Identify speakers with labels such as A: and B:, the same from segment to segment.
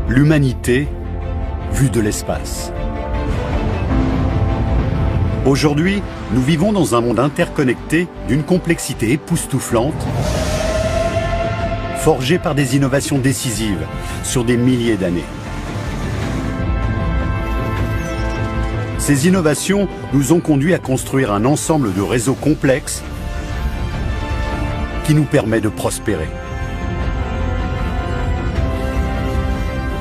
A: L'humanité vue de l'espace. Aujourd'hui, nous vivons dans un monde interconnecté d'une complexité époustouflante, forgé par des innovations décisives sur des milliers d'années. Ces innovations nous ont conduits à construire un ensemble de réseaux complexes qui nous permet de prospérer.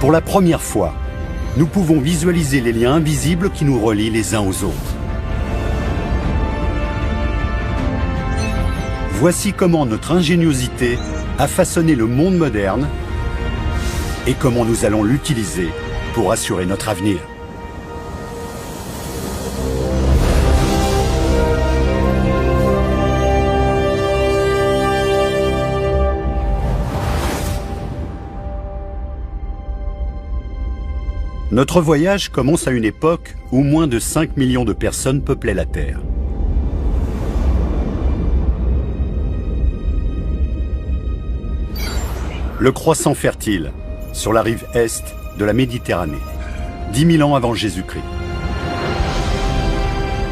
A: Pour la première fois, nous pouvons visualiser les liens invisibles qui nous relient les uns aux autres. Voici comment notre ingéniosité a façonné le monde moderne et comment nous allons l'utiliser pour assurer notre avenir. Notre voyage commence à une époque où moins de 5 millions de personnes peuplaient la Terre. Le croissant fertile, sur la rive est de la Méditerranée, 10 000 ans avant Jésus-Christ.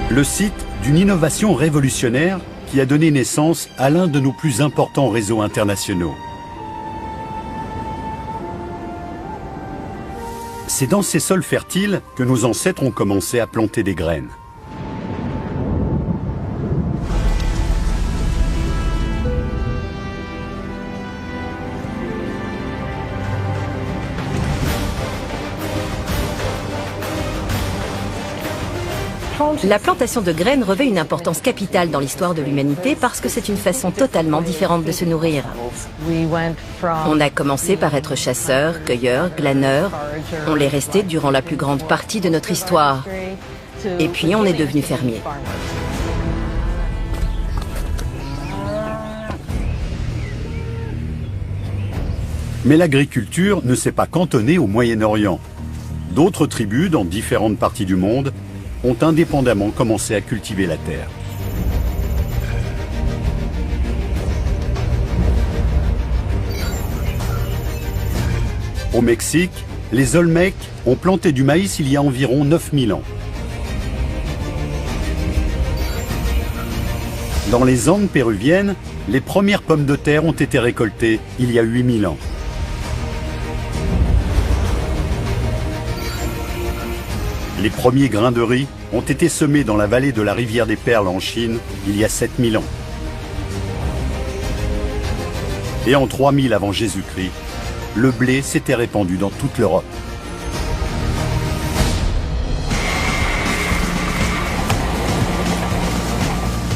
A: Le site d'une innovation révolutionnaire qui a donné naissance à l'un de nos plus importants réseaux internationaux. C'est dans ces sols fertiles que nos ancêtres ont commencé à planter des graines.
B: La plantation de graines revêt une importance capitale dans l'histoire de l'humanité parce que c'est une façon totalement différente de se nourrir. On a commencé par être chasseurs, cueilleurs, glaneurs. On l'est resté durant la plus grande partie de notre histoire. Et puis on est devenu fermier.
A: Mais l'agriculture ne s'est pas cantonnée au Moyen-Orient. D'autres tribus dans différentes parties du monde ont indépendamment commencé à cultiver la terre. Au Mexique, les Olmecs ont planté du maïs il y a environ 9000 ans. Dans les Andes péruviennes, les premières pommes de terre ont été récoltées il y a 8000 ans. Les premiers grains de riz ont été semés dans la vallée de la rivière des Perles en Chine il y a 7000 ans. Et en 3000 avant Jésus-Christ, le blé s'était répandu dans toute l'Europe.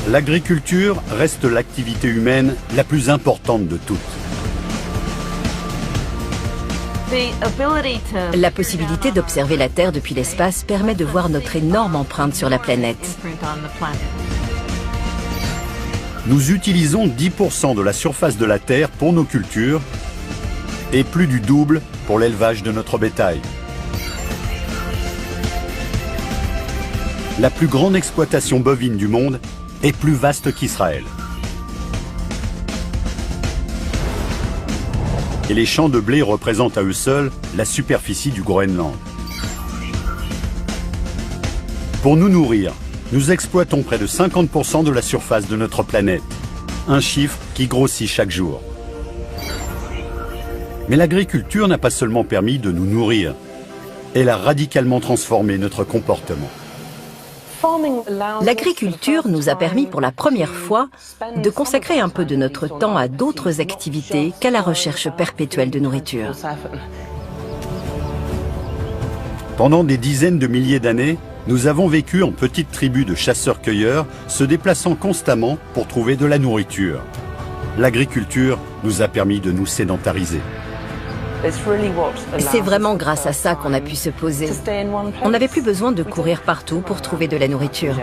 A: L'agriculture reste l'activité humaine la plus importante de toutes.
B: La possibilité d'observer la Terre depuis l'espace permet de voir notre énorme empreinte sur la planète.
A: Nous utilisons 10% de la surface de la Terre pour nos cultures et plus du double pour l'élevage de notre bétail. La plus grande exploitation bovine du monde est plus vaste qu'Israël. Et les champs de blé représentent à eux seuls la superficie du Groenland. Pour nous nourrir, nous exploitons près de 50% de la surface de notre planète, un chiffre qui grossit chaque jour. Mais l'agriculture n'a pas seulement permis de nous nourrir, elle a radicalement transformé notre comportement.
B: L'agriculture nous a permis pour la première fois de consacrer un peu de notre temps à d'autres activités qu'à la recherche perpétuelle de nourriture.
A: Pendant des dizaines de milliers d'années, nous avons vécu en petites tribus de chasseurs-cueilleurs, se déplaçant constamment pour trouver de la nourriture. L'agriculture nous a permis de nous sédentariser.
B: C'est vraiment grâce à ça qu'on a pu se poser. On n'avait plus besoin de courir partout pour trouver de la nourriture.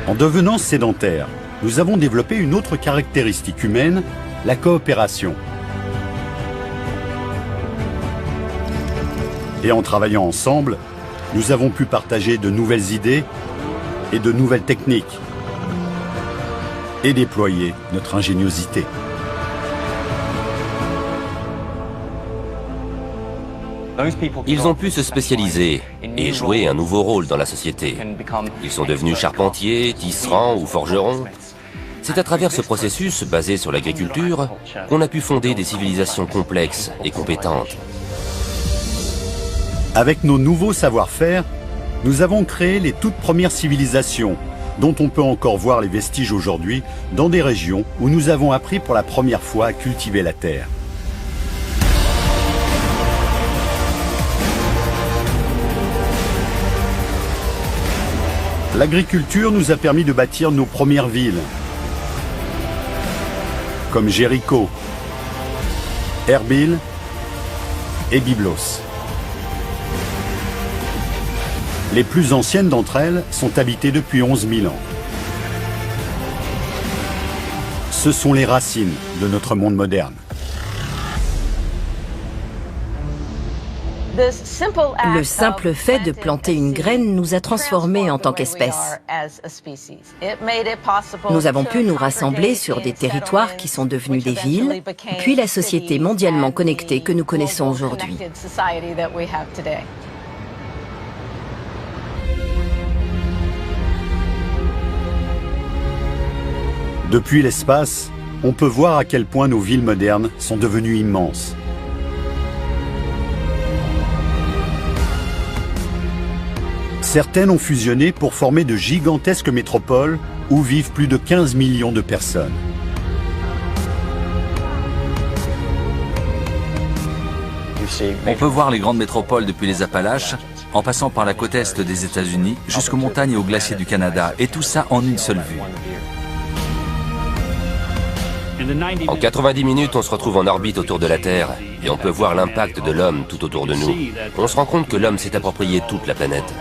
A: En devenant sédentaires, nous avons développé une autre caractéristique humaine, la coopération. Et en travaillant ensemble, nous avons pu partager de nouvelles idées et de nouvelles techniques et déployer notre ingéniosité.
C: Ils ont pu se spécialiser et jouer un nouveau rôle dans la société. Ils sont devenus charpentiers, tisserands ou forgerons. C'est à travers ce processus, basé sur l'agriculture, qu'on a pu fonder des civilisations complexes et compétentes.
A: Avec nos nouveaux savoir-faire, nous avons créé les toutes premières civilisations, dont on peut encore voir les vestiges aujourd'hui dans des régions où nous avons appris pour la première fois à cultiver la terre. L'agriculture nous a permis de bâtir nos premières villes, comme Jéricho, Erbil et Byblos. Les plus anciennes d'entre elles sont habitées depuis 11 000 ans. Ce sont les racines de notre monde moderne.
B: Le simple fait de planter une graine nous a transformés en tant qu'espèce. Nous avons pu nous rassembler sur des territoires qui sont devenus des villes, puis la société mondialement connectée que nous connaissons aujourd'hui.
A: Depuis l'espace, on peut voir à quel point nos villes modernes sont devenues immenses. Certaines ont fusionné pour former de gigantesques métropoles où vivent plus de 15 millions de personnes.
D: On peut voir les grandes métropoles depuis les Appalaches, en passant par la côte est des États-Unis, jusqu'aux montagnes et aux glaciers du Canada, et tout ça en une seule vue.
C: En 90 minutes, on se retrouve en orbite autour de la Terre et on peut voir l'impact de l'homme tout autour de nous. On se rend compte que l'homme s'est approprié toute la planète.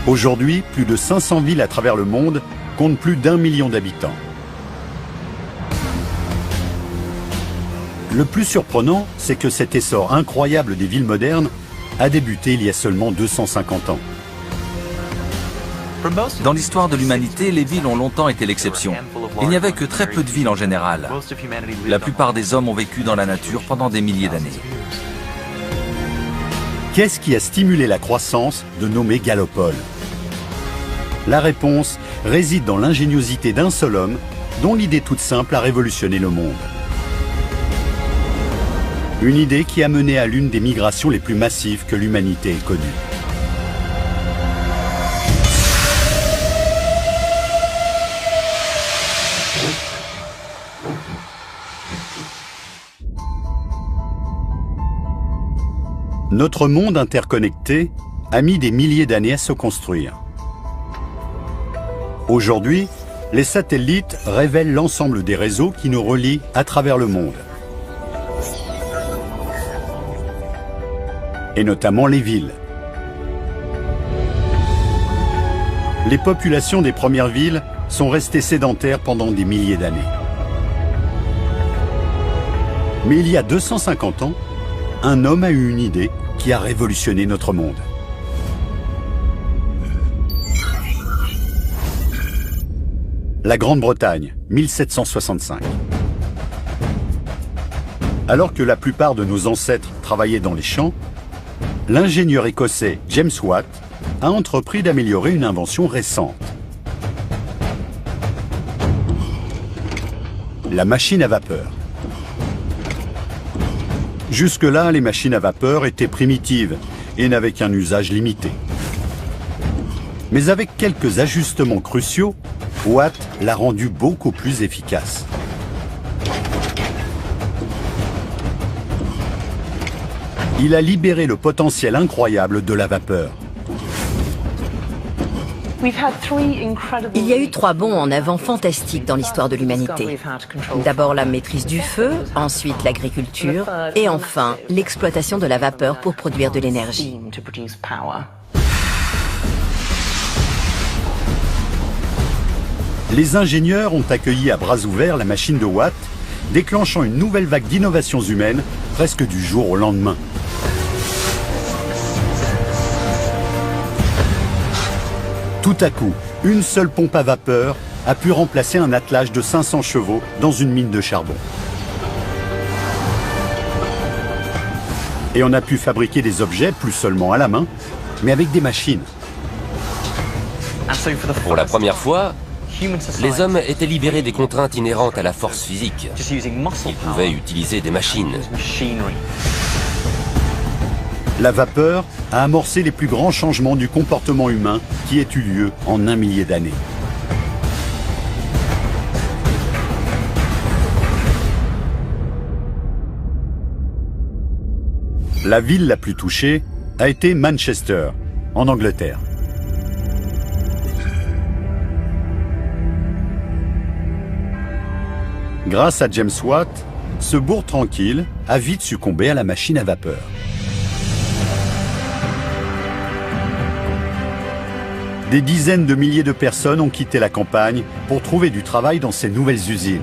A: Aujourd'hui, plus de 500 villes à travers le monde comptent plus d'1 million d'habitants. Le plus surprenant, c'est que cet essor incroyable des villes modernes a débuté il y a seulement 250 ans.
D: Dans l'histoire de l'humanité, les villes ont longtemps été l'exception. Il n'y avait que très peu de villes en général. La plupart des hommes ont vécu dans la nature pendant des milliers d'années.
A: Qu'est-ce qui a stimulé la croissance de nos mégalopoles? La réponse réside dans l'ingéniosité d'un seul homme, dont l'idée toute simple a révolutionné le monde. Une idée qui a mené à l'une des migrations les plus massives que l'humanité ait connues. Notre monde interconnecté a mis des milliers d'années à se construire. Aujourd'hui, les satellites révèlent l'ensemble des réseaux qui nous relient à travers le monde. Et notamment les villes. Les populations des premières villes sont restées sédentaires pendant des milliers d'années. Mais il y a 250 ans, un homme a eu une idée qui a révolutionné notre monde. La Grande-Bretagne, 1765. Alors que la plupart de nos ancêtres travaillaient dans les champs, l'ingénieur écossais James Watt a entrepris d'améliorer une invention récente. La machine à vapeur. Jusque-là, les machines à vapeur étaient primitives et n'avaient qu'un usage limité. Mais avec quelques ajustements cruciaux, Watt l'a rendu beaucoup plus efficace. Il a libéré le potentiel incroyable de la vapeur.
B: Il y a eu 3 bonds en avant fantastiques dans l'histoire de l'humanité. D'abord la maîtrise du feu, ensuite l'agriculture et enfin l'exploitation de la vapeur pour produire de l'énergie.
A: Les ingénieurs ont accueilli à bras ouverts la machine de Watt, déclenchant une nouvelle vague d'innovations humaines presque du jour au lendemain. Tout à coup, une seule pompe à vapeur a pu remplacer un attelage de 500 chevaux dans une mine de charbon. Et on a pu fabriquer des objets plus seulement à la main, mais avec des machines.
C: Pour la première fois, les hommes étaient libérés des contraintes inhérentes à la force physique. Ils pouvaient utiliser des machines.
A: La vapeur a amorcé les plus grands changements du comportement humain qui aient eu lieu en 1 millier d'années. La ville la plus touchée a été Manchester, en Angleterre. Grâce à James Watt, ce bourg tranquille a vite succombé à la machine à vapeur. Des dizaines de milliers de personnes ont quitté la campagne pour trouver du travail dans ces nouvelles usines.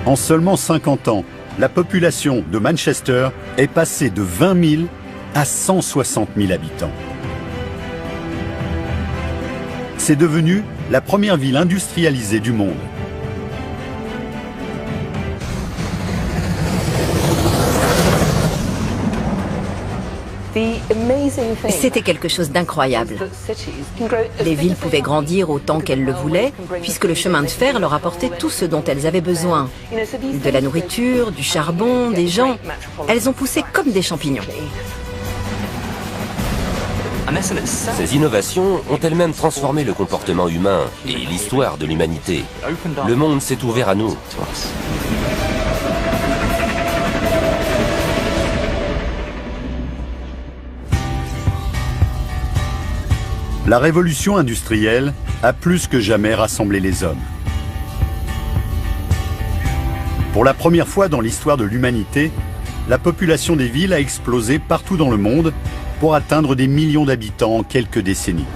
A: En seulement 50 ans, la population de Manchester est passée de 20 000 à 160 000 habitants. C'est devenu la première ville industrialisée du monde.
B: C'était quelque chose d'incroyable. Les villes pouvaient grandir autant qu'elles le voulaient, puisque le chemin de fer leur apportait tout ce dont elles avaient besoin. De la nourriture, du charbon, des gens. Elles ont poussé comme des champignons.
C: Ces innovations ont elles-mêmes transformé le comportement humain et l'histoire de l'humanité. Le monde s'est ouvert à nous.
A: La révolution industrielle a plus que jamais rassemblé les hommes. Pour la première fois dans l'histoire de l'humanité, la population des villes a explosé partout dans le monde pour atteindre des millions d'habitants en quelques décennies.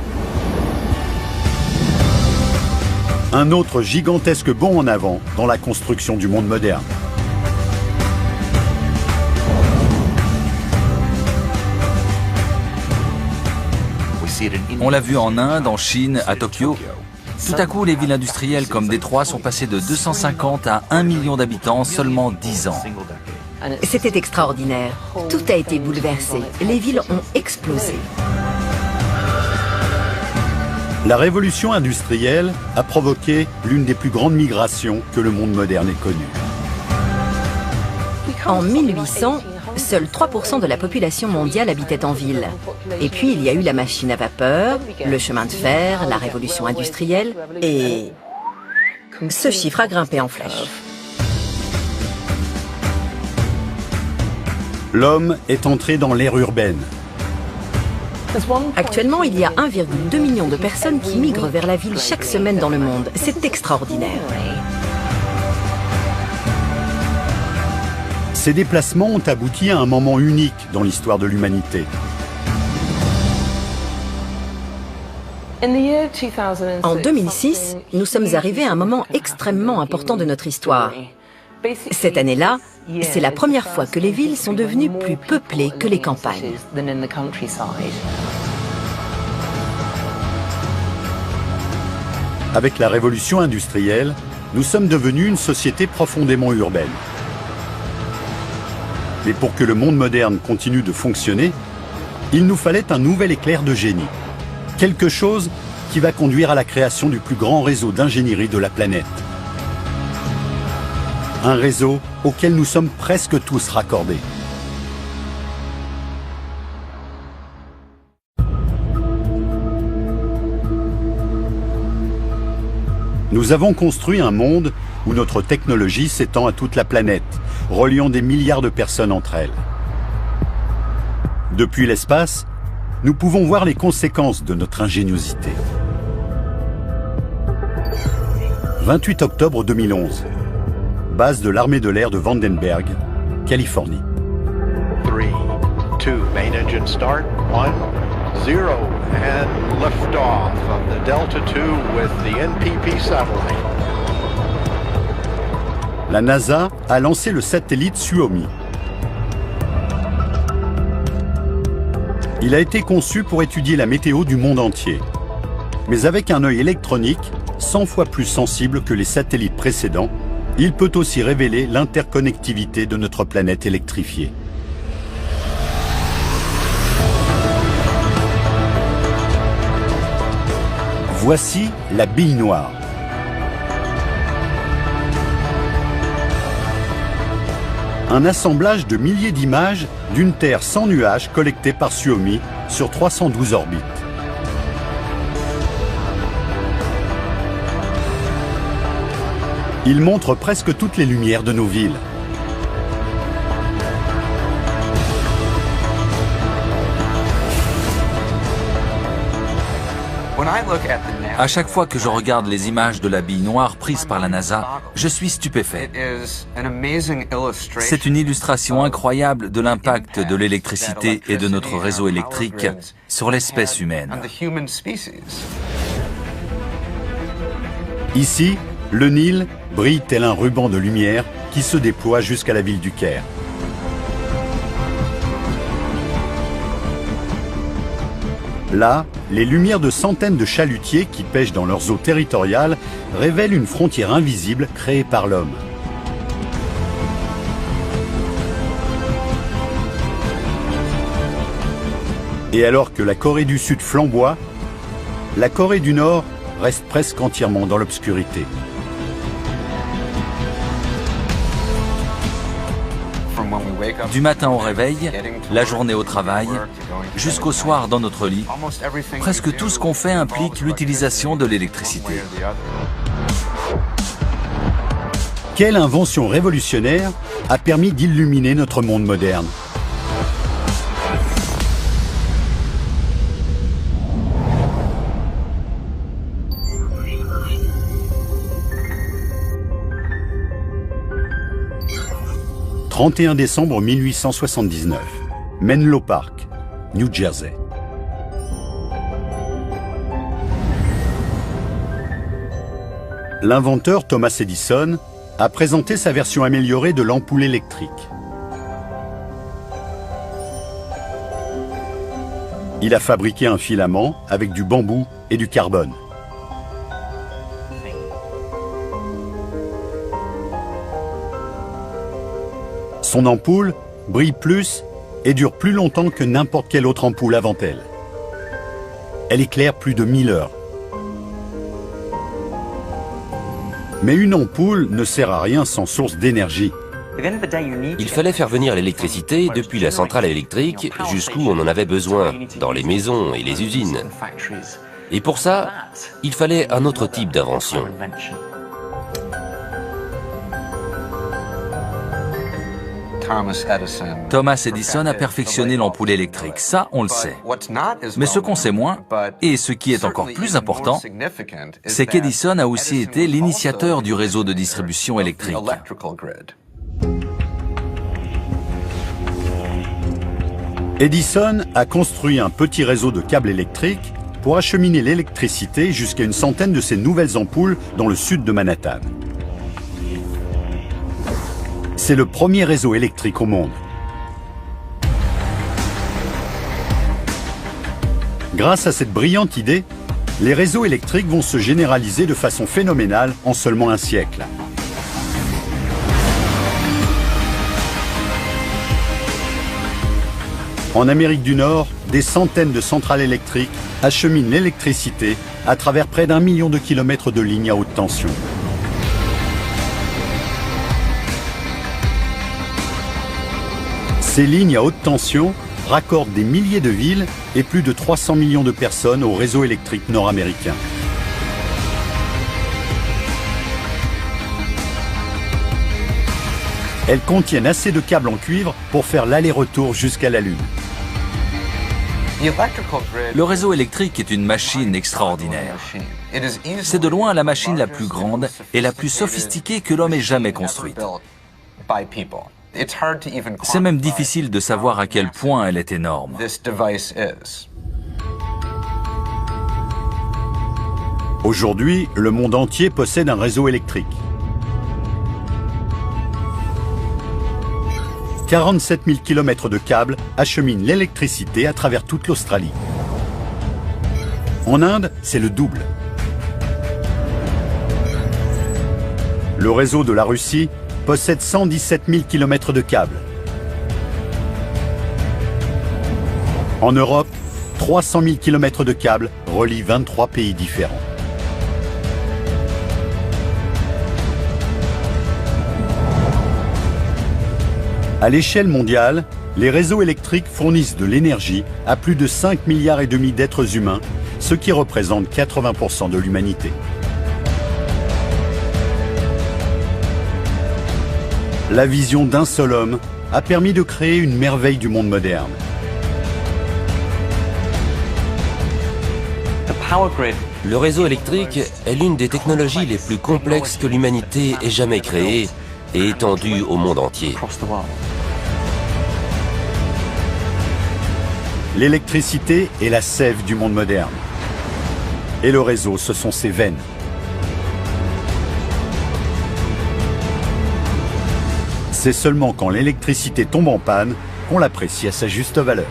A: Un autre gigantesque bond en avant dans la construction du monde moderne.
D: On l'a vu en Inde, en Chine, à Tokyo. Tout à coup, les villes industrielles comme Détroit sont passées de 250 à 1 million d'habitants en seulement 10 ans.
B: C'était extraordinaire. Tout a été bouleversé. Les villes ont explosé.
A: La révolution industrielle a provoqué l'une des plus grandes migrations que le monde moderne ait connue.
B: En 1800, seuls 3% de la population mondiale habitait en ville. Et puis il y a eu la machine à vapeur, le chemin de fer, la révolution industrielle, et ce chiffre a grimpé en flèche.
A: L'homme est entré dans l'ère urbaine.
B: Actuellement, il y a 1,2 million de personnes qui migrent vers la ville chaque semaine dans le monde. C'est extraordinaire.
A: Ces déplacements ont abouti à un moment unique dans l'histoire de l'humanité.
B: En 2006, nous sommes arrivés à un moment extrêmement important de notre histoire. Cette année-là, c'est la première fois que les villes sont devenues plus peuplées que les campagnes.
A: Avec la révolution industrielle, nous sommes devenus une société profondément urbaine. Mais pour que le monde moderne continue de fonctionner, il nous fallait un nouvel éclair de génie. Quelque chose qui va conduire à la création du plus grand réseau d'ingénierie de la planète. Un réseau auquel nous sommes presque tous raccordés. Nous avons construit un monde où notre technologie s'étend à toute la planète, reliant des milliards de personnes entre elles. Depuis l'espace, nous pouvons voir les conséquences de notre ingéniosité. 28 octobre 2011. Base de l'armée de l'air de Vandenberg, Californie.
E: 3, 2, main engine start, 1, 0, and liftoff of the Delta II with the NPP satellite.
A: La NASA a lancé le satellite Suomi. Il a été conçu pour étudier la météo du monde entier. Mais avec un œil électronique, 100 fois plus sensible que les satellites précédents, il peut aussi révéler l'interconnectivité de notre planète électrifiée. Voici la bille noire. Un assemblage de milliers d'images d'une Terre sans nuages collectées par Suomi sur 312 orbites. Il montre presque toutes les lumières de nos villes.
D: À chaque fois que je regarde les images de la bille noire prises par la NASA, je suis stupéfait. C'est une illustration incroyable de l'impact de l'électricité et de notre réseau électrique sur l'espèce humaine.
A: Ici, le Nil brille tel un ruban de lumière qui se déploie jusqu'à la ville du Caire. Là, les lumières de centaines de chalutiers qui pêchent dans leurs eaux territoriales révèlent une frontière invisible créée par l'homme. Et alors que la Corée du Sud flamboie, la Corée du Nord reste presque entièrement dans l'obscurité.
D: Du matin au réveil, la journée au travail, jusqu'au soir dans notre lit, presque tout ce qu'on fait implique l'utilisation de l'électricité.
A: Quelle invention révolutionnaire a permis d'illuminer notre monde moderne? « 31 décembre 1879, Menlo Park, New Jersey. L'inventeur Thomas Edison a présenté sa version améliorée de l'ampoule électrique. Il a fabriqué un filament avec du bambou et du carbone. Son ampoule brille plus et dure plus longtemps que n'importe quelle autre ampoule avant elle. Elle éclaire plus de 1000 heures. Mais une ampoule ne sert à rien sans source d'énergie.
C: Il fallait faire venir l'électricité depuis la centrale électrique jusqu'où on en avait besoin, dans les maisons et les usines. Et pour ça, il fallait un autre type d'invention.
D: Thomas Edison a perfectionné l'ampoule électrique, ça on le sait. Mais ce qu'on sait moins, et ce qui est encore plus important, c'est qu'Edison a aussi été l'initiateur du réseau de distribution électrique.
A: Edison a construit un petit réseau de câbles électriques pour acheminer l'électricité jusqu'à une centaine de ces nouvelles ampoules dans le sud de Manhattan. C'est le premier réseau électrique au monde. Grâce à cette brillante idée, les réseaux électriques vont se généraliser de façon phénoménale en seulement un siècle. En Amérique du Nord, des centaines de centrales électriques acheminent l'électricité à travers près d'1 million de kilomètres de lignes à haute tension. Ces lignes à haute tension raccordent des milliers de villes et plus de 300 millions de personnes au réseau électrique nord-américain. Elles contiennent assez de câbles en cuivre pour faire l'aller-retour jusqu'à la Lune.
D: Le réseau électrique est une machine extraordinaire. C'est de loin la machine la plus grande et la plus sophistiquée que l'homme ait jamais construite. C'est même difficile de savoir à quel point elle est énorme.
A: Aujourd'hui, le monde entier possède un réseau électrique. 47 000 km de câbles acheminent l'électricité à travers toute l'Australie. En Inde, c'est le double. Le réseau de la Russie possède 117 000 km de câbles. En Europe, 300 000 km de câbles relient 23 pays différents. À l'échelle mondiale, les réseaux électriques fournissent de l'énergie à plus de 5,5 milliards d'êtres humains, ce qui représente 80% de l'humanité. La vision d'un seul homme a permis de créer une merveille du monde moderne.
C: Le réseau électrique est l'une des technologies les plus complexes que l'humanité ait jamais créées et étendue au monde entier.
A: L'électricité est la sève du monde moderne. Et le réseau, ce sont ses veines. C'est seulement quand l'électricité tombe en panne qu'on l'apprécie à sa juste valeur.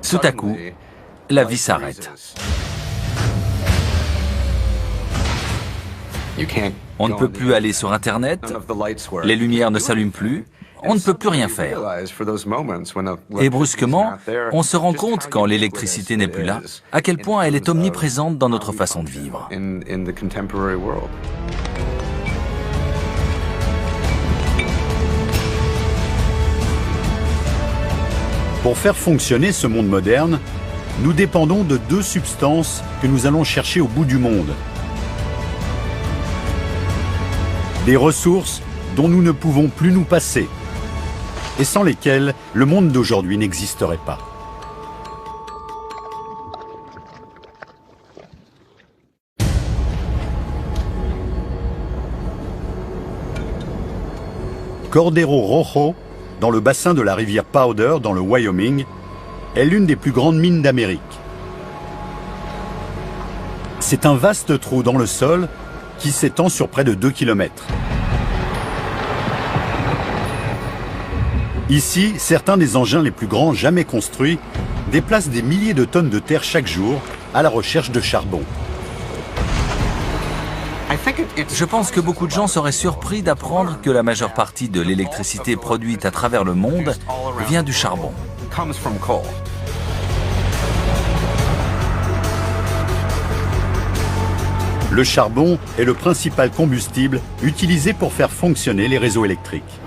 D: Tout à coup, la vie s'arrête. On ne peut plus aller sur Internet, les lumières ne s'allument plus, on ne peut plus rien faire. Et brusquement, on se rend compte, quand l'électricité n'est plus là, à quel point elle est omniprésente dans notre façon de vivre.
A: Pour faire fonctionner ce monde moderne, nous dépendons de deux substances que nous allons chercher au bout du monde. Des ressources dont nous ne pouvons plus nous passer et sans lesquelles le monde d'aujourd'hui n'existerait pas. Cordero Rojo, dans le bassin de la rivière Powder, dans le Wyoming, est l'une des plus grandes mines d'Amérique. C'est un vaste trou dans le sol qui s'étend sur près de 2 km. Ici, certains des engins les plus grands jamais construits déplacent des milliers de tonnes de terre chaque jour à la recherche de charbon.
D: Je pense que beaucoup de gens seraient surpris d'apprendre que la majeure partie de l'électricité produite à travers le monde vient du charbon.
A: Le charbon est le principal combustible utilisé pour faire fonctionner les réseaux électriques.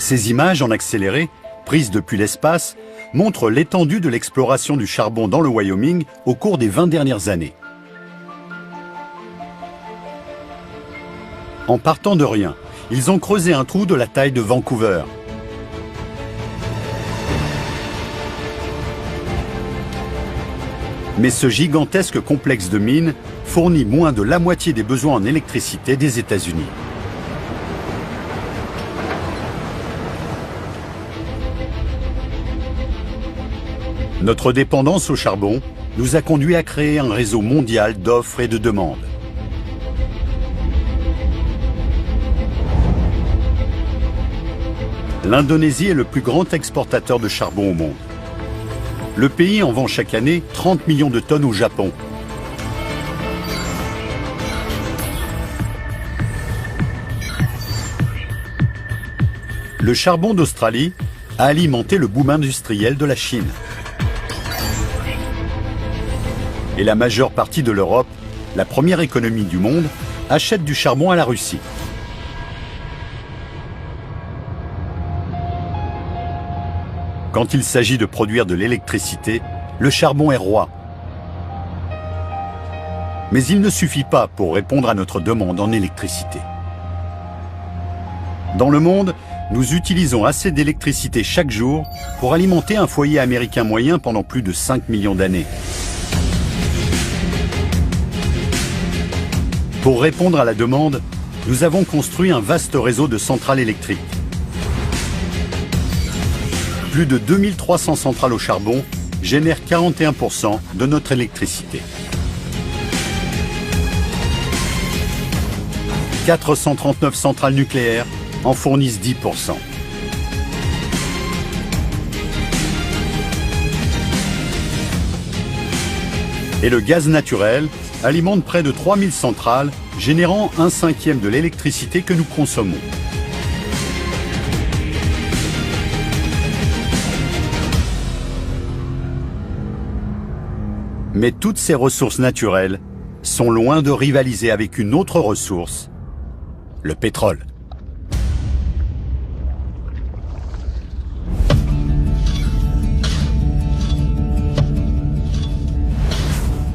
A: Ces images en accéléré, prises depuis l'espace, montrent l'étendue de l'exploration du charbon dans le Wyoming au cours des 20 dernières années. En partant de rien, ils ont creusé un trou de la taille de Vancouver. Mais ce gigantesque complexe de mines fournit moins de la moitié des besoins en électricité des États-Unis. Notre dépendance au charbon nous a conduit à créer un réseau mondial d'offres et de demandes. L'Indonésie est le plus grand exportateur de charbon au monde. Le pays en vend chaque année 30 millions de tonnes au Japon. Le charbon d'Australie a alimenté le boom industriel de la Chine. Et la majeure partie de l'Europe, la première économie du monde, achète du charbon à la Russie. Quand il s'agit de produire de l'électricité, le charbon est roi. Mais il ne suffit pas pour répondre à notre demande en électricité. Dans le monde, nous utilisons assez d'électricité chaque jour pour alimenter un foyer américain moyen pendant plus de 5 millions d'années. Pour répondre à la demande, nous avons construit un vaste réseau de centrales électriques. Plus de 2300 centrales au charbon génèrent 41% de notre électricité. 439 centrales nucléaires en fournissent 10%. Et le gaz naturel alimente près de 3000 centrales, générant 1/5 de l'électricité que nous consommons. Mais toutes ces ressources naturelles sont loin de rivaliser avec une autre ressource, le pétrole.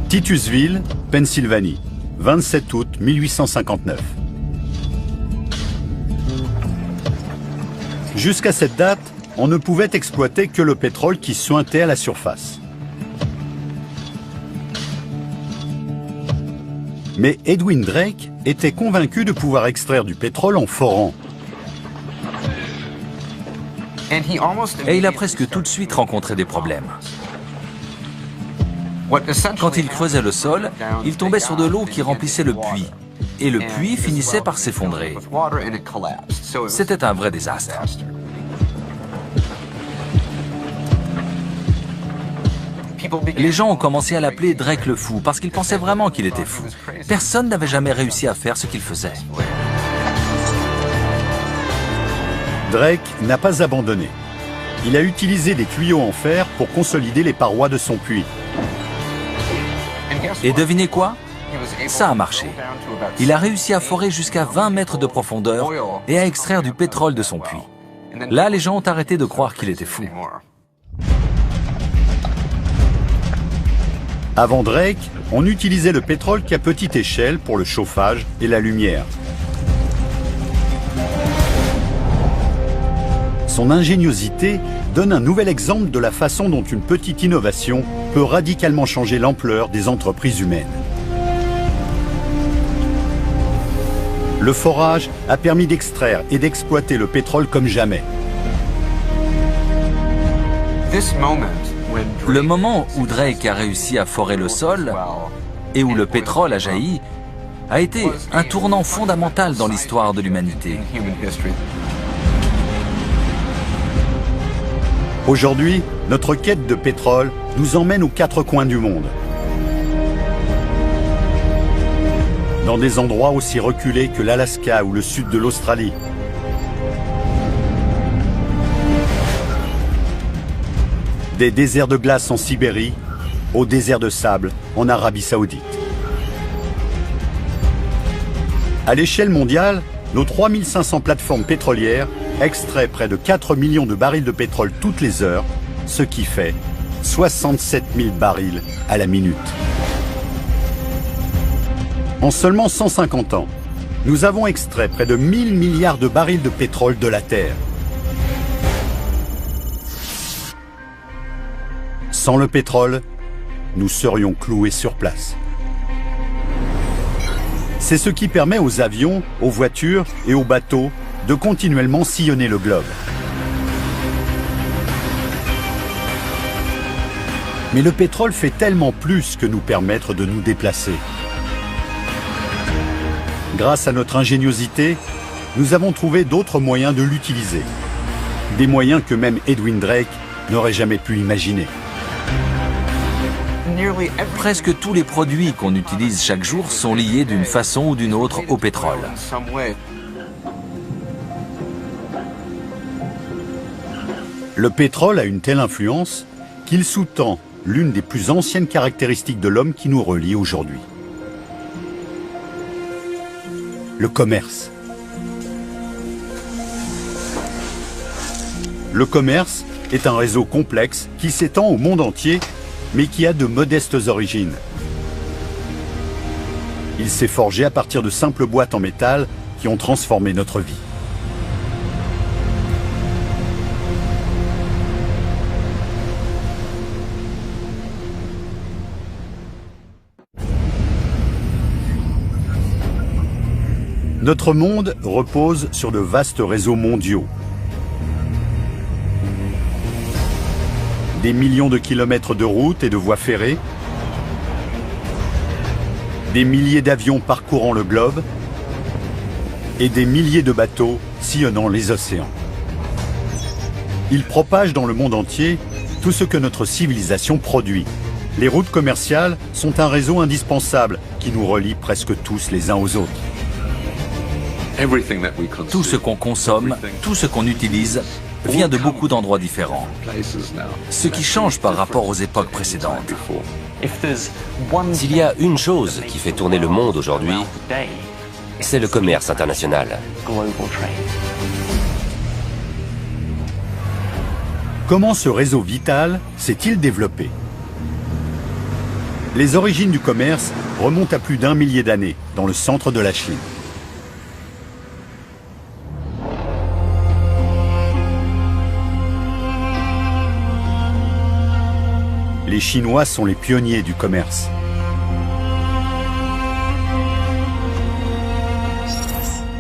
A: Titusville, Pennsylvanie, 27 août 1859. Jusqu'à cette date, on ne pouvait exploiter que le pétrole qui suintait à la surface. Mais Edwin Drake était convaincu de pouvoir extraire du pétrole en forant.
D: Et il a presque tout de suite rencontré des problèmes. Quand il creusait le sol, il tombait sur de l'eau qui remplissait le puits. Et le puits finissait par s'effondrer. C'était un vrai désastre. Les gens ont commencé à l'appeler Drake le fou parce qu'ils pensaient vraiment qu'il était fou. Personne n'avait jamais réussi à faire ce qu'il faisait.
A: Drake n'a pas abandonné. Il a utilisé des tuyaux en fer pour consolider les parois de son puits.
D: Et devinez quoi? Ça a marché. Il a réussi à forer jusqu'à 20 mètres de profondeur et à extraire du pétrole de son puits. Là, les gens ont arrêté de croire qu'il était fou.
A: Avant Drake, on utilisait le pétrole qu'à petite échelle pour le chauffage et la lumière. Son ingéniosité donne un nouvel exemple de la façon dont une petite innovation peut radicalement changer l'ampleur des entreprises humaines. Le forage a permis d'extraire et d'exploiter le pétrole comme jamais.
D: Le moment où Drake a réussi à forer le sol et où le pétrole a jailli a été un tournant fondamental dans l'histoire de l'humanité.
A: Aujourd'hui, notre quête de pétrole nous emmène aux quatre coins du monde. Dans des endroits aussi reculés que l'Alaska ou le sud de l'Australie. Des déserts de glace en Sibérie, au désert de sable en Arabie Saoudite. À l'échelle mondiale, nos 3500 plateformes pétrolières extraient près de 4 millions de barils de pétrole toutes les heures, ce qui fait 67 000 barils à la minute. En seulement 150 ans, nous avons extrait près de 1000 milliards de barils de pétrole de la Terre. Sans le pétrole, nous serions cloués sur place. C'est ce qui permet aux avions, aux voitures et aux bateaux de continuellement sillonner le globe. Mais le pétrole fait tellement plus que nous permettre de nous déplacer. Grâce à notre ingéniosité, nous avons trouvé d'autres moyens de l'utiliser. Des moyens que même Edwin Drake n'aurait jamais pu imaginer.
D: Presque tous les produits qu'on utilise chaque jour sont liés d'une façon ou d'une autre au pétrole.
A: Le pétrole a une telle influence qu'il sous-tend l'une des plus anciennes caractéristiques de l'homme qui nous relie aujourd'hui. Le commerce. Le commerce est un réseau complexe qui s'étend au monde entier, mais qui a de modestes origines. Il s'est forgé à partir de simples boîtes en métal qui ont transformé notre vie. Notre monde repose sur de vastes réseaux mondiaux. Des millions de kilomètres de routes et de voies ferrées, des milliers d'avions parcourant le globe et des milliers de bateaux sillonnant les océans. Ils propagent dans le monde entier tout ce que notre civilisation produit, Les routes commerciales sont un réseau indispensable qui nous relie presque tous les uns aux autres.
D: Tout ce qu'on consomme, tout ce qu'on utilise, vient de beaucoup d'endroits différents. Ce qui change par rapport aux époques précédentes.
C: S'il y a une chose qui fait tourner le monde aujourd'hui, c'est le commerce international.
A: Comment ce réseau vital s'est-il développé? Les origines du commerce remontent à plus d'1 millier d'années, dans le centre de la Chine. Les Chinois sont les pionniers du commerce.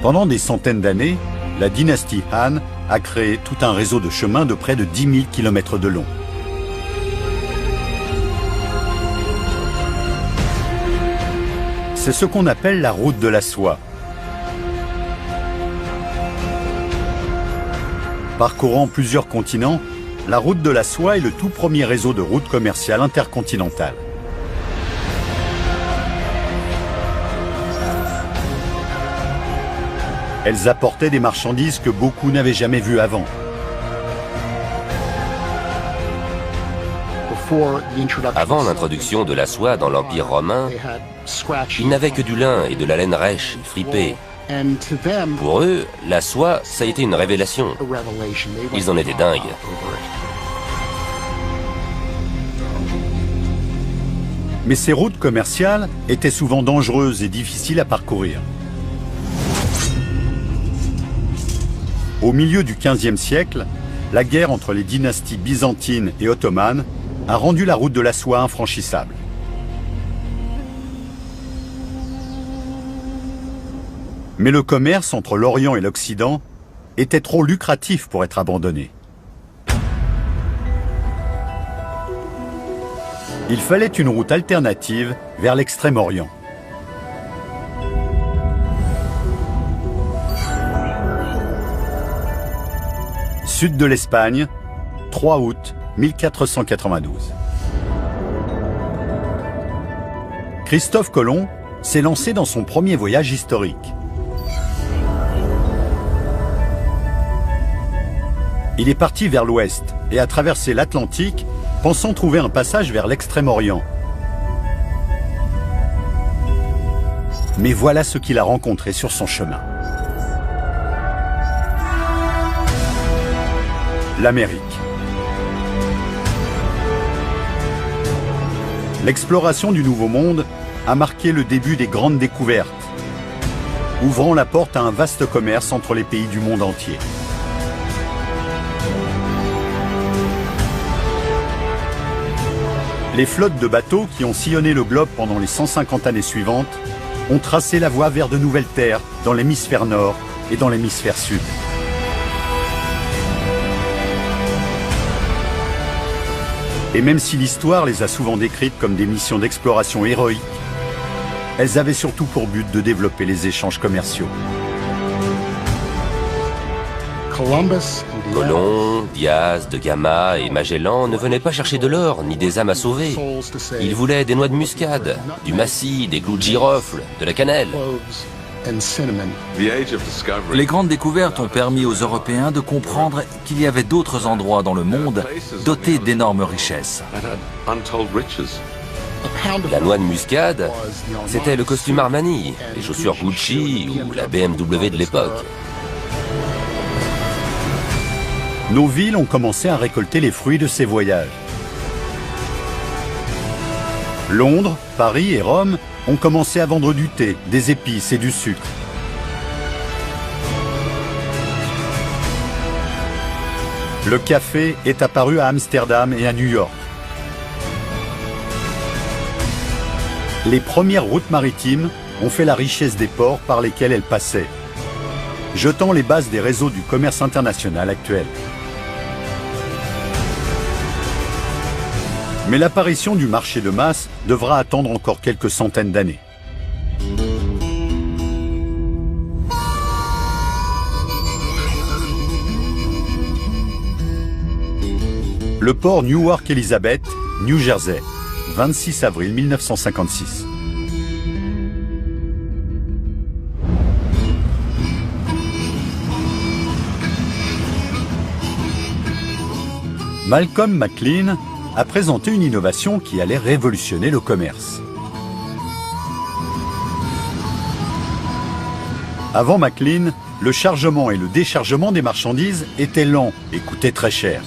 A: Pendant des centaines d'années, la dynastie Han a créé tout un réseau de chemins de près de 10 000 km de long. C'est ce qu'on appelle la route de la soie. Parcourant plusieurs continents, la route de la soie est le tout premier réseau de routes commerciales intercontinentales. Elles apportaient des marchandises que beaucoup n'avaient jamais vues avant.
C: Avant l'introduction de la soie dans l'Empire romain, ils n'avaient que du lin et de la laine rêche et fripée. Pour eux, la soie, ça a été une révélation. Ils en étaient dingues.
A: Mais ces routes commerciales étaient souvent dangereuses et difficiles à parcourir. Au milieu du XVe siècle, la guerre entre les dynasties byzantines et ottomanes a rendu la route de la soie infranchissable. Mais le commerce entre l'Orient et l'Occident était trop lucratif pour être abandonné. Il fallait une route alternative vers l'Extrême-Orient. Sud de l'Espagne, 3 août 1492. Christophe Colomb s'est lancé dans son premier voyage historique. Il est parti vers l'ouest et a traversé l'Atlantique, pensant trouver un passage vers l'Extrême-Orient. Mais voilà ce qu'il a rencontré sur son chemin. L'Amérique. L'exploration du Nouveau Monde a marqué le début des grandes découvertes, ouvrant la porte à un vaste commerce entre les pays du monde entier. Les flottes de bateaux qui ont sillonné le globe pendant les 150 années suivantes ont tracé la voie vers de nouvelles terres dans l'hémisphère nord et dans l'hémisphère sud. Et même si l'histoire les a souvent décrites comme des missions d'exploration héroïques, elles avaient surtout pour but de développer les échanges commerciaux.
C: Colomb, Diaz, de Gama et Magellan ne venaient pas chercher de l'or ni des âmes à sauver. Ils voulaient des noix de muscade, du massis, des clous de girofle, de la cannelle.
D: Les grandes découvertes ont permis aux Européens de comprendre qu'il y avait d'autres endroits dans le monde dotés d'énormes richesses.
C: La noix de muscade, c'était le costume Armani, les chaussures Gucci ou la BMW de l'époque.
A: Nos villes ont commencé à récolter les fruits de ces voyages. Londres, Paris et Rome ont commencé à vendre du thé, des épices et du sucre. Le café est apparu à Amsterdam et à New York. Les premières routes maritimes ont fait la richesse des ports par lesquels elles passaient, jetant les bases des réseaux du commerce international actuel. Mais l'apparition du marché de masse devra attendre encore quelques centaines d'années. Le port Newark Elizabeth, New Jersey, 26 avril 1956. Malcolm McLean a présenté une innovation qui allait révolutionner le commerce. Avant McLean, le chargement et le déchargement des marchandises étaient lents et coûtaient très cher.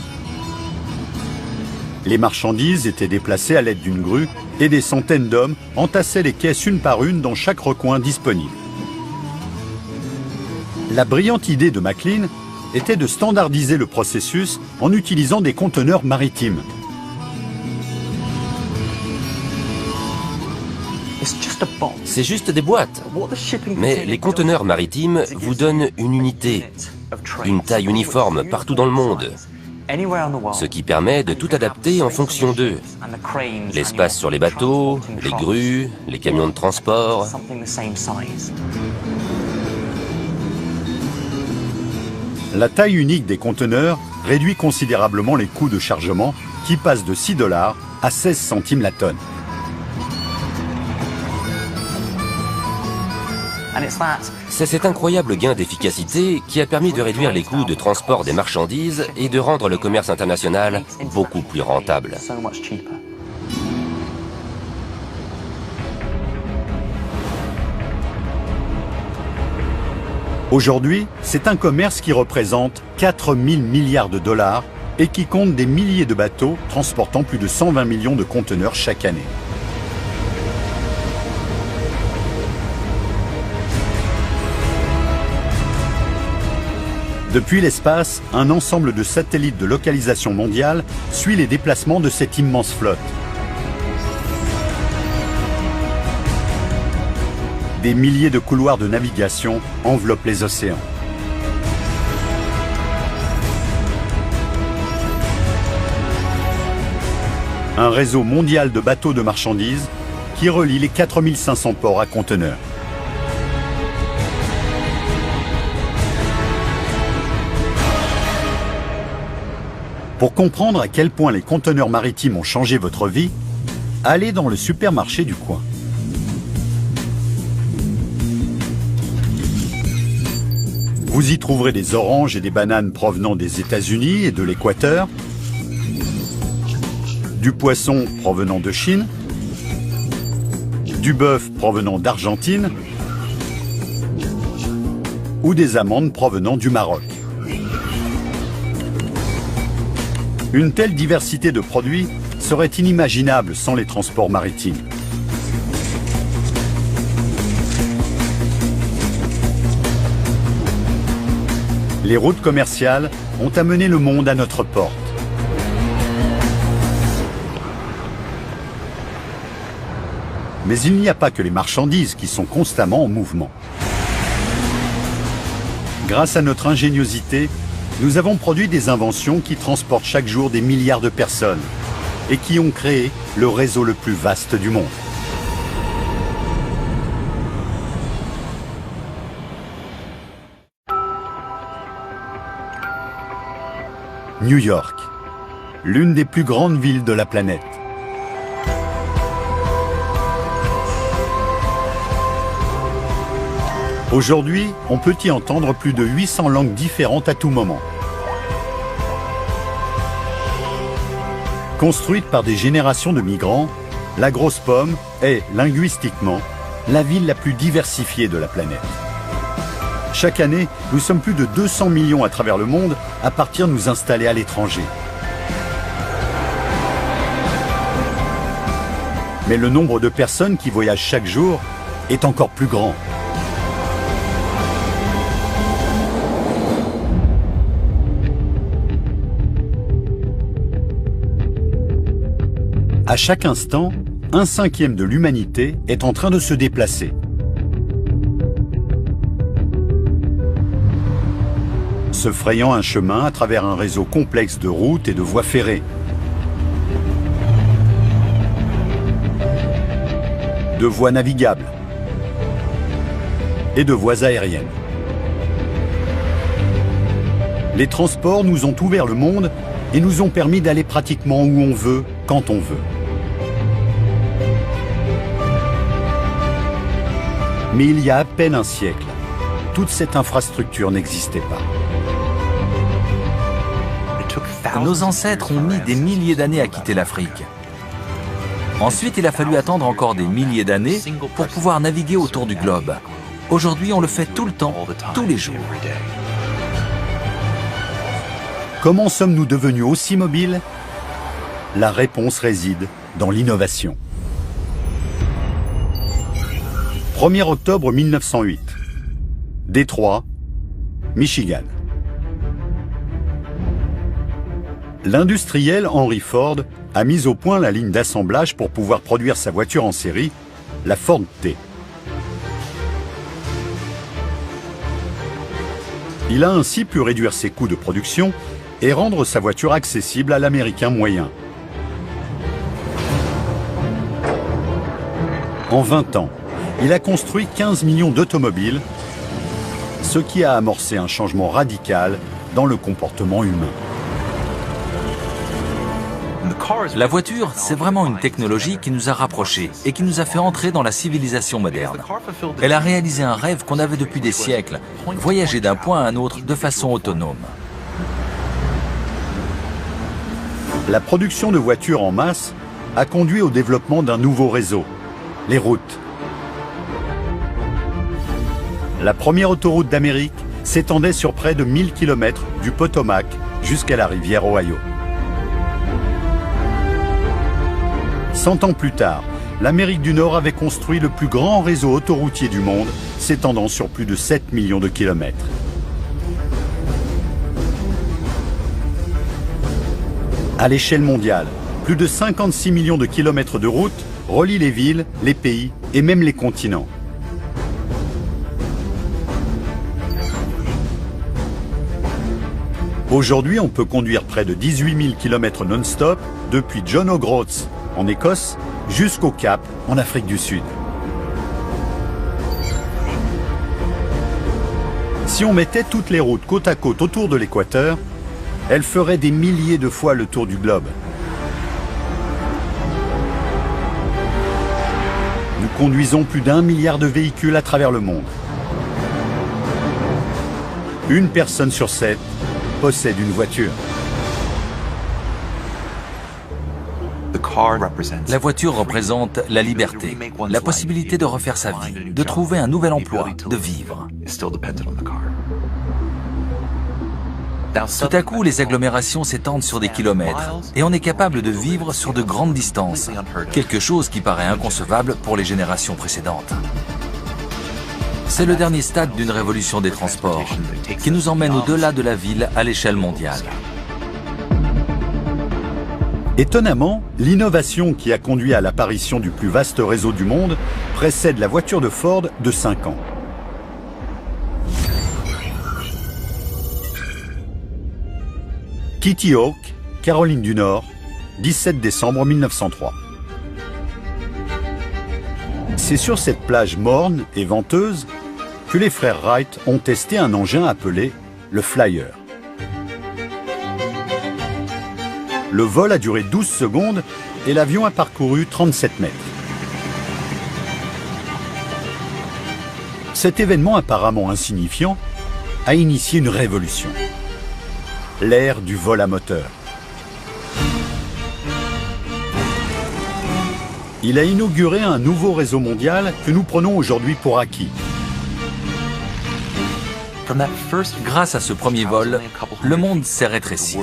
A: Les marchandises étaient déplacées à l'aide d'une grue et des centaines d'hommes entassaient les caisses une par une dans chaque recoin disponible. La brillante idée de McLean était de standardiser le processus en utilisant des conteneurs maritimes.
C: C'est juste des boîtes. Mais les conteneurs maritimes vous donnent une unité, une taille uniforme partout dans le monde, ce qui permet de tout adapter en fonction d'eux. L'espace sur les bateaux, les grues, les camions de transport.
A: La taille unique des conteneurs réduit considérablement les coûts de chargement qui passent de 6 $ à 16 centimes la tonne.
C: C'est cet incroyable gain d'efficacité qui a permis de réduire les coûts de transport des marchandises et de rendre le commerce international beaucoup plus rentable.
A: Aujourd'hui, c'est un commerce qui représente 4 000 milliards de dollars et qui compte des milliers de bateaux transportant plus de 120 millions de conteneurs chaque année. Depuis l'espace, un ensemble de satellites de localisation mondiale suit les déplacements de cette immense flotte. Des milliers de couloirs de navigation enveloppent les océans. Un réseau mondial de bateaux de marchandises qui relie les 4500 ports à conteneurs. Pour comprendre à quel point les conteneurs maritimes ont changé votre vie, allez dans le supermarché du coin. Vous y trouverez des oranges et des bananes provenant des États-Unis et de l'Équateur, du poisson provenant de Chine, du bœuf provenant d'Argentine ou des amandes provenant du Maroc. Une telle diversité de produits serait inimaginable sans les transports maritimes. Les routes commerciales ont amené le monde à notre porte. Mais il n'y a pas que les marchandises qui sont constamment en mouvement. Grâce à notre ingéniosité, nous avons produit des inventions qui transportent chaque jour des milliards de personnes et qui ont créé le réseau le plus vaste du monde. New York, l'une des plus grandes villes de la planète. Aujourd'hui, on peut y entendre plus de 800 langues différentes à tout moment. Construite par des générations de migrants, la Grosse Pomme est, linguistiquement, la ville la plus diversifiée de la planète. Chaque année, nous sommes plus de 200 millions à travers le monde à partir de nous installer à l'étranger. Mais le nombre de personnes qui voyagent chaque jour est encore plus grand. À chaque instant, 1/5 de l'humanité est en train de se déplacer. Se frayant un chemin à travers un réseau complexe de routes et de voies ferrées. De voies navigables et de voies aériennes. Les transports nous ont ouvert le monde et nous ont permis d'aller pratiquement où on veut, quand on veut. Mais il y a à peine un siècle, toute cette infrastructure n'existait pas.
D: Nos ancêtres ont mis des milliers d'années à quitter l'Afrique. Ensuite, il a fallu attendre encore des milliers d'années pour pouvoir naviguer autour du globe. Aujourd'hui, on le fait tout le temps, tous les jours.
A: Comment sommes-nous devenus aussi mobiles? La réponse réside dans l'innovation. 1er octobre 1908. Détroit, Michigan. L'industriel Henry Ford a mis au point la ligne d'assemblage pour pouvoir produire sa voiture en série, la Ford T. Il a ainsi pu réduire ses coûts de production et rendre sa voiture accessible à l'Américain moyen. En 20 ans, il a construit 15 millions d'automobiles, ce qui a amorcé un changement radical dans le comportement humain.
D: La voiture, c'est vraiment une technologie qui nous a rapprochés et qui nous a fait entrer dans la civilisation moderne. Elle a réalisé un rêve qu'on avait depuis des siècles, voyager d'un point à un autre de façon autonome.
A: La production de voitures en masse a conduit au développement d'un nouveau réseau, les routes. La première autoroute d'Amérique s'étendait sur près de 1000 km du Potomac jusqu'à la rivière Ohio. 100 ans plus tard, l'Amérique du Nord avait construit le plus grand réseau autoroutier du monde, s'étendant sur plus de 7 millions de kilomètres. À l'échelle mondiale, plus de 56 millions de kilomètres de routes relient les villes, les pays et même les continents. Aujourd'hui, on peut conduire près de 18 000 km non-stop depuis John O'Groats en Écosse jusqu'au Cap en Afrique du Sud. Si on mettait toutes les routes côte à côte autour de l'équateur, elles feraient des milliers de fois le tour du globe. Nous conduisons plus d'1 milliard de véhicules à travers le monde. Une personne sur 7 possède une voiture.
D: La voiture représente la liberté, la possibilité de refaire sa vie, de trouver un nouvel emploi, de vivre. Tout à coup, les agglomérations s'étendent sur des kilomètres et on est capable de vivre sur de grandes distances, quelque chose qui paraît inconcevable pour les générations précédentes. C'est le dernier stade d'une révolution des transports qui nous emmène au-delà de la ville à l'échelle mondiale.
A: Étonnamment, l'innovation qui a conduit à l'apparition du plus vaste réseau du monde précède la voiture de Ford de 5 ans. Kitty Hawk, Caroline du Nord, 17 décembre 1903. C'est sur cette plage morne et venteuse que les frères Wright ont testé un engin appelé le Flyer. Le vol a duré 12 secondes et l'avion a parcouru 37 mètres. Cet événement apparemment insignifiant a initié une révolution. L'ère du vol à moteur. Il a inauguré un nouveau réseau mondial que nous prenons aujourd'hui pour acquis.
D: Grâce à ce premier vol, le monde s'est rétréci.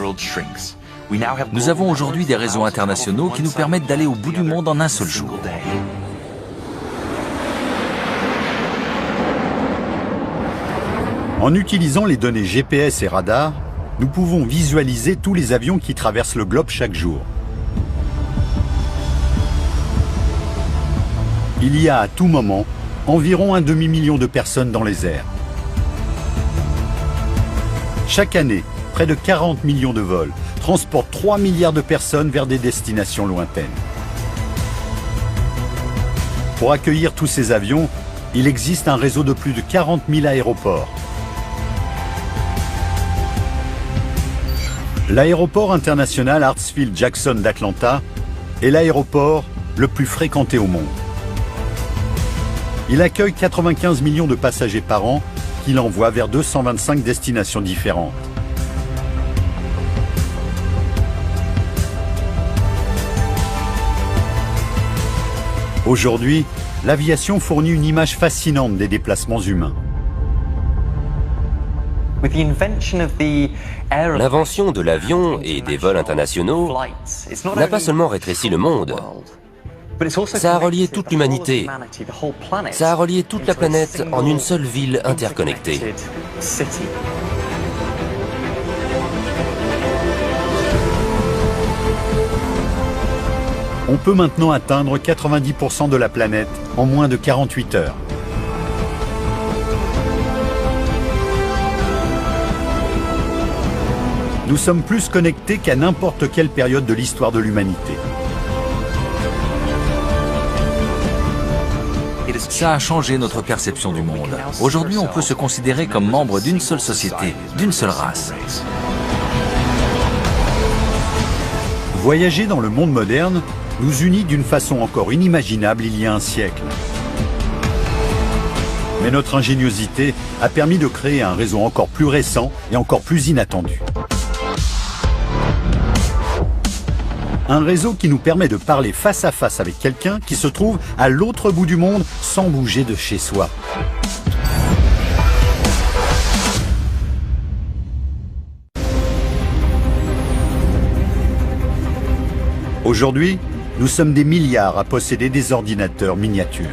D: Nous avons aujourd'hui des réseaux internationaux qui nous permettent d'aller au bout du monde en un seul jour.
A: En utilisant les données GPS et radar, nous pouvons visualiser tous les avions qui traversent le globe chaque jour. Il y a à tout moment environ un demi-million de personnes dans les airs. Chaque année, près de 40 millions de vols transportent 3 milliards de personnes vers des destinations lointaines. Pour accueillir tous ces avions, il existe un réseau de plus de 40 000 aéroports. L'aéroport international Hartsfield-Jackson d'Atlanta est l'aéroport le plus fréquenté au monde. Il accueille 95 millions de passagers par an qu'il envoie vers 225 destinations différentes. Aujourd'hui, l'aviation fournit une image fascinante des déplacements humains.
C: L'invention de l'avion et des vols internationaux n'a pas seulement rétréci le monde, ça a relié toute l'humanité, ça a relié toute la planète en une seule ville interconnectée.
A: On peut maintenant atteindre 90% de la planète en moins de 48 heures. Nous sommes plus connectés qu'à n'importe quelle période de l'histoire de l'humanité.
D: Ça a changé notre perception du monde. Aujourd'hui, on peut se considérer comme membre d'une seule société, d'une seule race.
A: Voyager dans le monde moderne nous unit d'une façon encore inimaginable il y a un siècle. Mais notre ingéniosité a permis de créer un réseau encore plus récent et encore plus inattendu. Un réseau qui nous permet de parler face à face avec quelqu'un qui se trouve à l'autre bout du monde sans bouger de chez soi. Aujourd'hui, nous sommes des milliards à posséder des ordinateurs miniatures.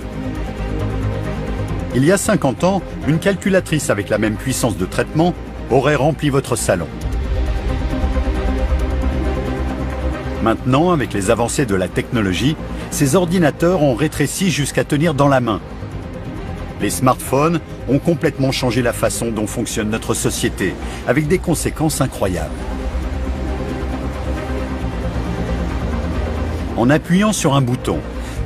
A: Il y a 50 ans, une calculatrice avec la même puissance de traitement aurait rempli votre salon. Maintenant, avec les avancées de la technologie, ces ordinateurs ont rétréci jusqu'à tenir dans la main. Les smartphones ont complètement changé la façon dont fonctionne notre société, avec des conséquences incroyables. En appuyant sur un bouton,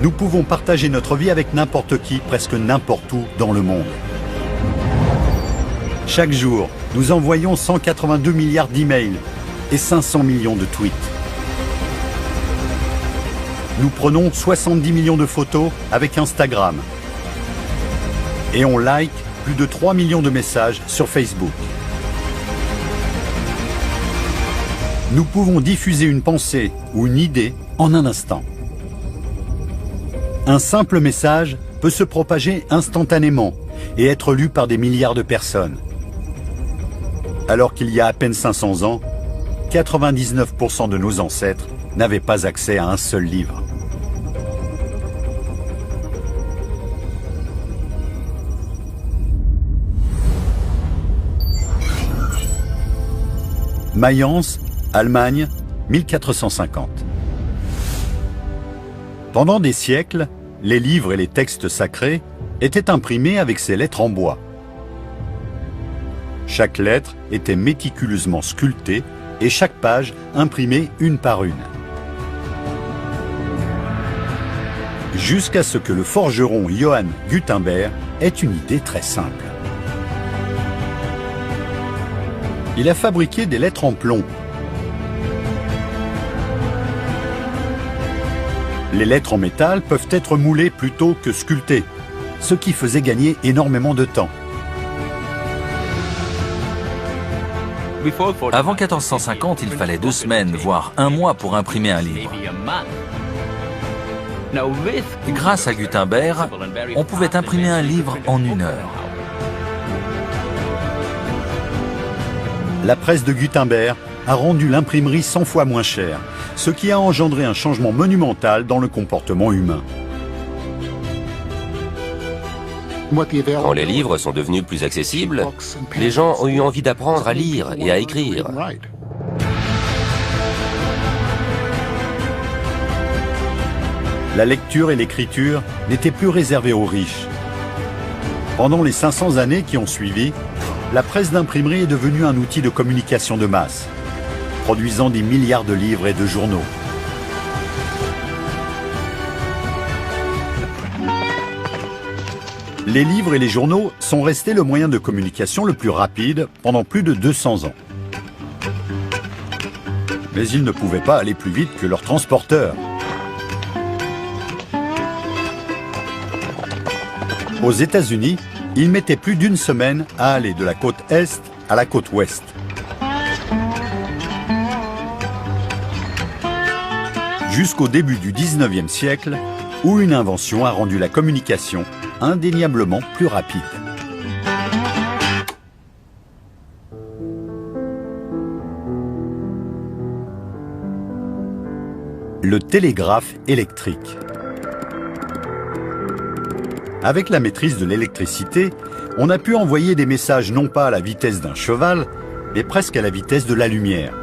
A: nous pouvons partager notre vie avec n'importe qui, presque n'importe où dans le monde. Chaque jour, nous envoyons 182 milliards d'emails et 500 millions de tweets. Nous prenons 70 millions de photos avec Instagram. Et on like plus de 3 millions de messages sur Facebook. Nous pouvons diffuser une pensée ou une idée en un instant. Un simple message peut se propager instantanément et être lu par des milliards de personnes. Alors qu'il y a à peine 500 ans, 99% de nos ancêtres n'avaient pas accès à un seul livre. Mayence, Allemagne, 1450. Pendant des siècles, les livres et les textes sacrés étaient imprimés avec ces lettres en bois. Chaque lettre était méticuleusement sculptée et chaque page imprimée une par une. Jusqu'à ce que le forgeron Johann Gutenberg ait une idée très simple. Il a fabriqué des lettres en plomb. Les lettres en métal peuvent être moulées plutôt que sculptées, ce qui faisait gagner énormément de temps.
D: Avant 1450, il fallait 2 semaines, voire 1 mois pour imprimer un livre. Grâce à Gutenberg, on pouvait imprimer un livre en 1 heure.
A: La presse de Gutenberg a rendu l'imprimerie 100 fois moins chère, ce qui a engendré un changement monumental dans le comportement humain.
C: Quand les livres sont devenus plus accessibles, les gens ont eu envie d'apprendre à lire et à écrire.
A: La lecture et l'écriture n'étaient plus réservées aux riches. Pendant les 500 années qui ont suivi, la presse d'imprimerie est devenue un outil de communication de masse, produisant des milliards de livres et de journaux. Les livres et les journaux sont restés le moyen de communication le plus rapide pendant plus de 200 ans. Mais ils ne pouvaient pas aller plus vite que leurs transporteurs. Aux États-Unis, il mettait plus d'une semaine à aller de la côte Est à la côte Ouest. Jusqu'au début du 19e siècle, où une invention a rendu la communication indéniablement plus rapide. Le télégraphe électrique. Avec la maîtrise de l'électricité, on a pu envoyer des messages non pas à la vitesse d'un cheval, mais presque à la vitesse de la lumière.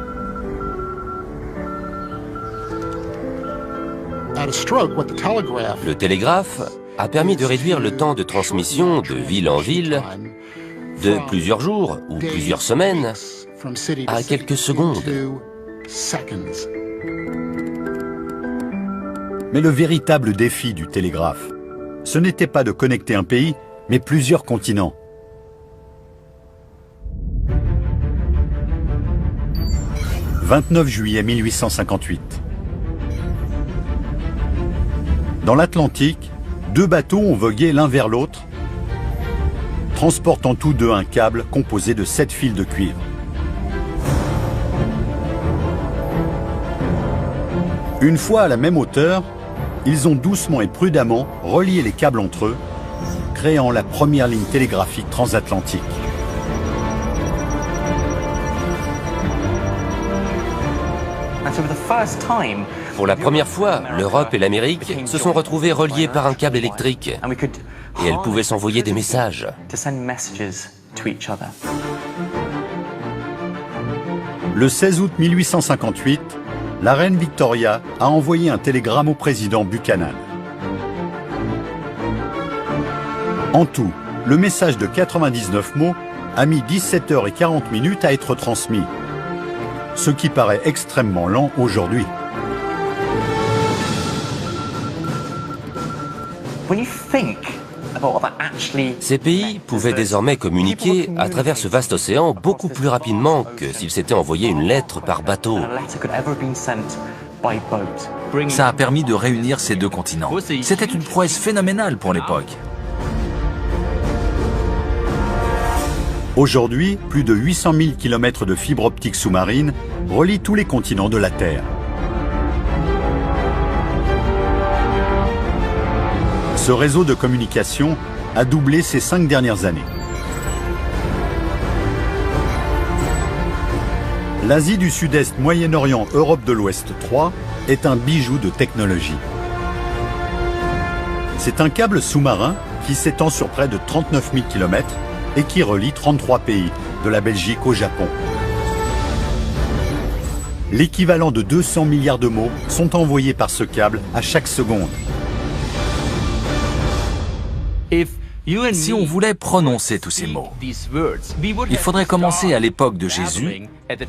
C: Le télégraphe a permis de réduire le temps de transmission de ville en ville de plusieurs jours ou plusieurs semaines à quelques secondes.
A: Mais le véritable défi du télégraphe, ce n'était pas de connecter un pays, mais plusieurs continents. « 29 juillet 1858. Dans l'Atlantique, deux bateaux ont vogué l'un vers l'autre, transportant tous deux un câble composé de 7 fils de cuivre. Une fois à la même hauteur, ils ont doucement et prudemment relié les câbles entre eux, créant la première ligne télégraphique transatlantique.
C: Pour la première fois, l'Europe et l'Amérique se sont retrouvées reliées par un câble électrique et elles pouvaient s'envoyer des messages.
A: Le 16 août 1858, la reine Victoria a envoyé un télégramme au président Buchanan. En tout, le message de 99 mots a mis 17h40 à être transmis, ce qui paraît extrêmement lent aujourd'hui.
C: Ces pays pouvaient désormais communiquer à travers ce vaste océan beaucoup plus rapidement que s'ils s'étaient envoyé une lettre par bateau.
D: Ça a permis de réunir ces deux continents. C'était une prouesse phénoménale pour l'époque.
A: Aujourd'hui, plus de 800 000 km de fibres optiques sous-marines relient tous les continents de la Terre. Ce réseau de communication a doublé ces 5 dernières années. L'Asie du Sud-Est, Moyen-Orient, Europe de l'Ouest 3 est un bijou de technologie. C'est un câble sous-marin qui s'étend sur près de 39 000 km et qui relie 33 pays, de la Belgique au Japon. L'équivalent de 200 milliards de mots sont envoyés par ce câble à chaque seconde.
D: Si on voulait prononcer tous ces mots, il faudrait commencer à l'époque de Jésus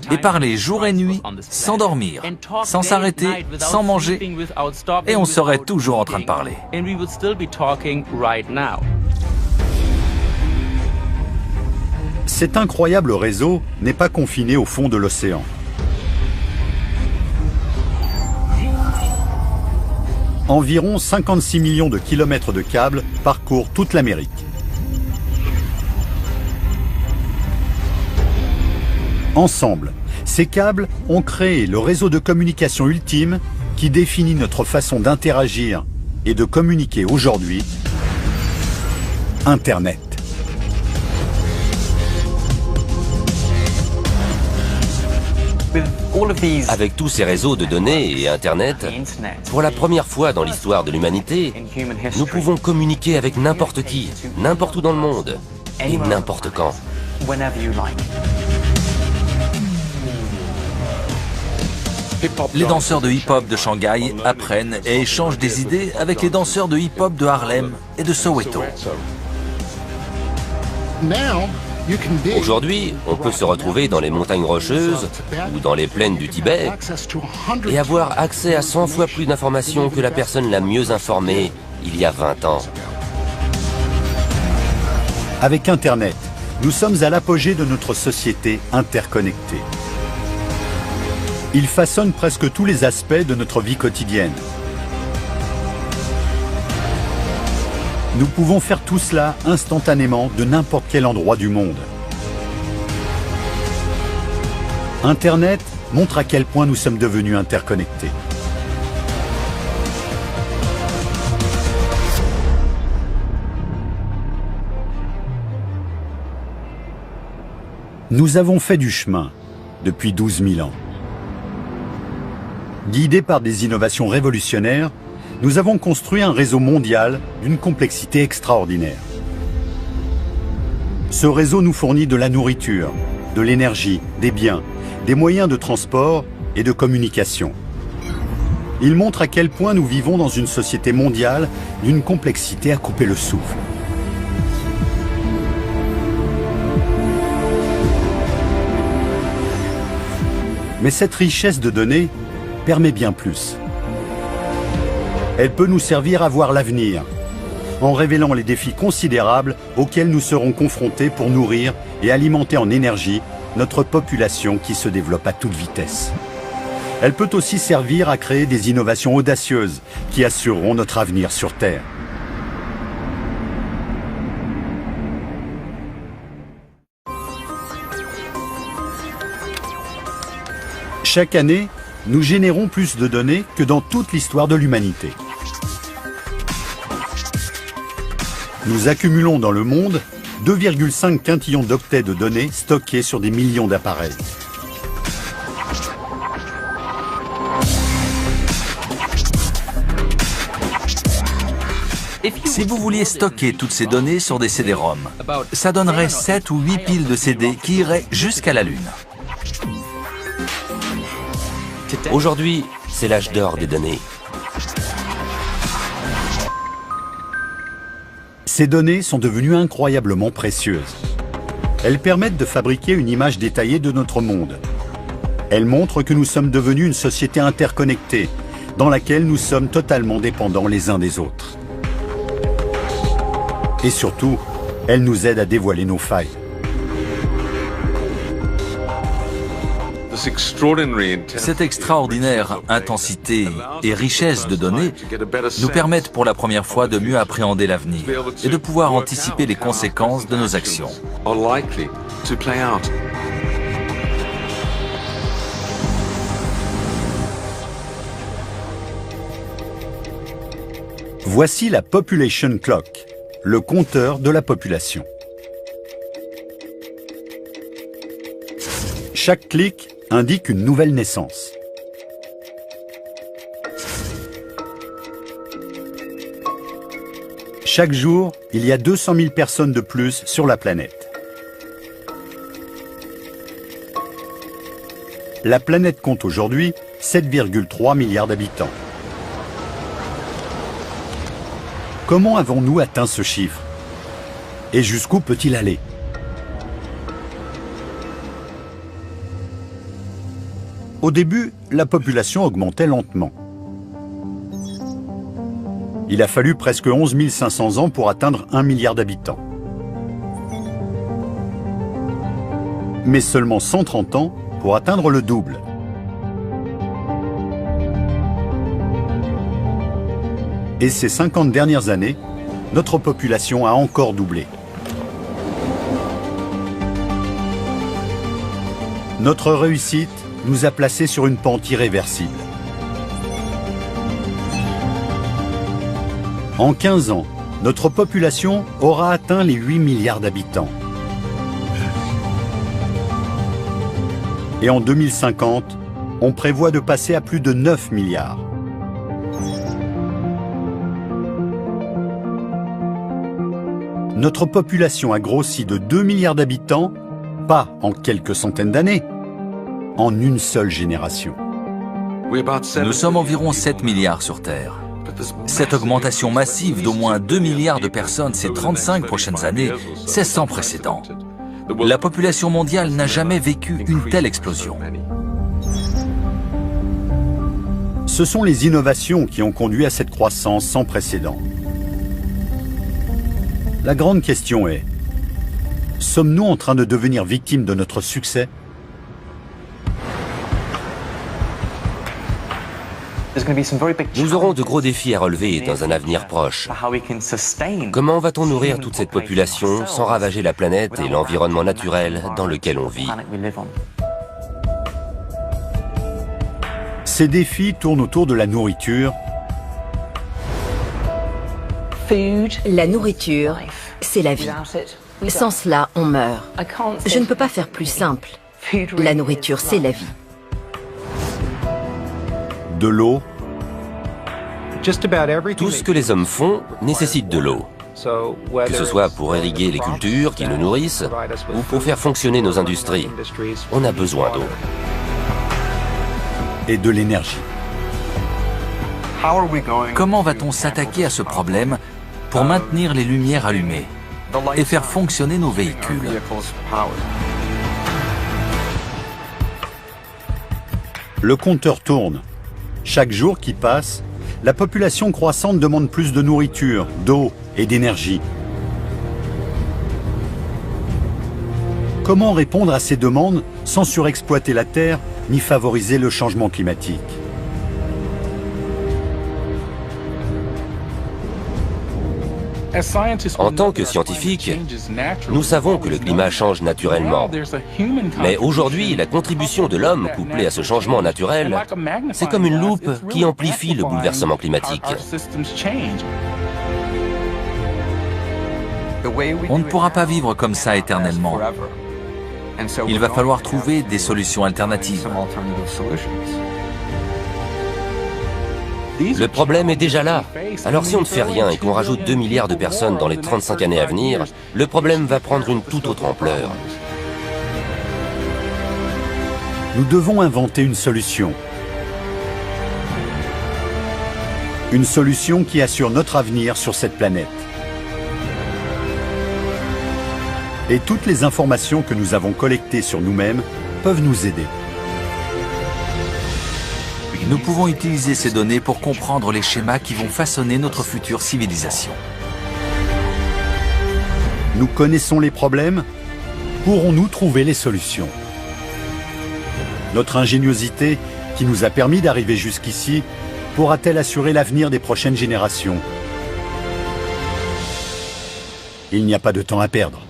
D: et parler jour et nuit, sans dormir, sans s'arrêter, sans manger, et on serait toujours en train de parler.
A: Cet incroyable réseau n'est pas confiné au fond de l'océan. Environ 56 millions de kilomètres de câbles parcourent toute l'Amérique. Ensemble, ces câbles ont créé le réseau de communication ultime qui définit notre façon d'interagir et de communiquer aujourd'hui, Internet.
C: Avec tous ces réseaux de données et Internet, pour la première fois dans l'histoire de l'humanité, nous pouvons communiquer avec n'importe qui, n'importe où dans le monde, et n'importe quand.
D: Les danseurs de hip-hop de Shanghai apprennent et échangent des idées avec les danseurs de hip-hop de Harlem et de Soweto.
C: Aujourd'hui, on peut se retrouver dans les montagnes rocheuses ou dans les plaines du Tibet et avoir accès à 100 fois plus d'informations que la personne la mieux informée il y a 20 ans.
A: Avec Internet, nous sommes à l'apogée de notre société interconnectée. Il façonne presque tous les aspects de notre vie quotidienne. Nous pouvons faire tout cela instantanément de n'importe quel endroit du monde. Internet montre à quel point nous sommes devenus interconnectés. Nous avons fait du chemin depuis 12 000 ans. Guidés par des innovations révolutionnaires, nous avons construit un réseau mondial d'une complexité extraordinaire. Ce réseau nous fournit de la nourriture, de l'énergie, des biens, des moyens de transport et de communication. Il montre à quel point nous vivons dans une société mondiale d'une complexité à couper le souffle. Mais cette richesse de données permet bien plus. Elle peut nous servir à voir l'avenir, en révélant les défis considérables auxquels nous serons confrontés pour nourrir et alimenter en énergie notre population qui se développe à toute vitesse. Elle peut aussi servir à créer des innovations audacieuses qui assureront notre avenir sur Terre. Chaque année, nous générons plus de données que dans toute l'histoire de l'humanité. Nous accumulons dans le monde 2,5 quintillions d'octets de données stockées sur des millions d'appareils.
D: Si vous vouliez stocker toutes ces données sur des CD-ROM, ça donnerait 7 ou 8 piles de CD qui iraient jusqu'à la Lune.
C: Aujourd'hui, c'est l'âge d'or des données.
A: Ces données sont devenues incroyablement précieuses. Elles permettent de fabriquer une image détaillée de notre monde. Elles montrent que nous sommes devenus une société interconnectée, dans laquelle nous sommes totalement dépendants les uns des autres. Et surtout, elles nous aident à dévoiler nos failles.
D: Cette extraordinaire intensité et richesse de données nous permettent pour la première fois de mieux appréhender l'avenir et de pouvoir anticiper les conséquences de nos actions.
A: Voici la Population Clock, le compteur de la population. Chaque clic indique une nouvelle naissance. Chaque jour, il y a 200 000 personnes de plus sur la planète. La planète compte aujourd'hui 7,3 milliards d'habitants. Comment avons-nous atteint ce chiffre? Et jusqu'où peut-il aller? Au début, la population augmentait lentement. Il a fallu presque 11 500 ans pour atteindre 1 milliard d'habitants. Mais seulement 130 ans pour atteindre le double. Et ces 50 dernières années, notre population a encore doublé. Notre réussite nous a placés sur une pente irréversible. En 15 ans, notre population aura atteint les 8 milliards d'habitants. Et en 2050, on prévoit de passer à plus de 9 milliards. Notre population a grossi de 2 milliards d'habitants, pas en quelques centaines d'années, en une seule génération.
D: Nous sommes environ 7 milliards sur Terre. Cette augmentation massive d'au moins 2 milliards de personnes ces 35 prochaines années, c'est sans précédent. La population mondiale n'a jamais vécu une telle explosion.
A: Ce sont les innovations qui ont conduit à cette croissance sans précédent. La grande question est, sommes-nous en train de devenir victimes de notre succès ?
C: Nous aurons de gros défis à relever dans un avenir proche. Comment va-t-on nourrir toute cette population sans ravager la planète et l'environnement naturel dans lequel on vit?
A: Ces défis tournent autour de la nourriture.
B: La nourriture, c'est la vie. Sans cela, on meurt. Je ne peux pas faire plus simple. La nourriture, c'est la vie.
A: De l'eau.
C: Tout ce que les hommes font nécessite de l'eau. Que ce soit pour irriguer les cultures qui nous nourrissent ou pour faire fonctionner nos industries, on a besoin d'eau.
A: Et de l'énergie.
D: Comment va-t-on s'attaquer à ce problème pour maintenir les lumières allumées et faire fonctionner nos véhicules?
A: Le compteur tourne. Chaque jour qui passe, la population croissante demande plus de nourriture, d'eau et d'énergie. Comment répondre à ces demandes sans surexploiter la Terre ni favoriser le changement climatique?
C: En tant que scientifiques, nous savons que le climat change naturellement. Mais aujourd'hui, la contribution de l'homme couplée à ce changement naturel, c'est comme une loupe qui amplifie le bouleversement climatique.
D: On ne pourra pas vivre comme ça éternellement. Il va falloir trouver des solutions alternatives.
C: Le problème est déjà là. Alors si on ne fait rien et qu'on rajoute 2 milliards de personnes dans les 35 années à venir, le problème va prendre une toute autre ampleur.
A: Nous devons inventer une solution. Une solution qui assure notre avenir sur cette planète. Et toutes les informations que nous avons collectées sur nous-mêmes peuvent nous aider.
D: Nous pouvons utiliser ces données pour comprendre les schémas qui vont façonner notre future civilisation.
A: Nous connaissons les problèmes, pourrons-nous trouver les solutions? Notre ingéniosité, qui nous a permis d'arriver jusqu'ici, pourra-t-elle assurer l'avenir des prochaines générations? Il n'y a pas de temps à perdre.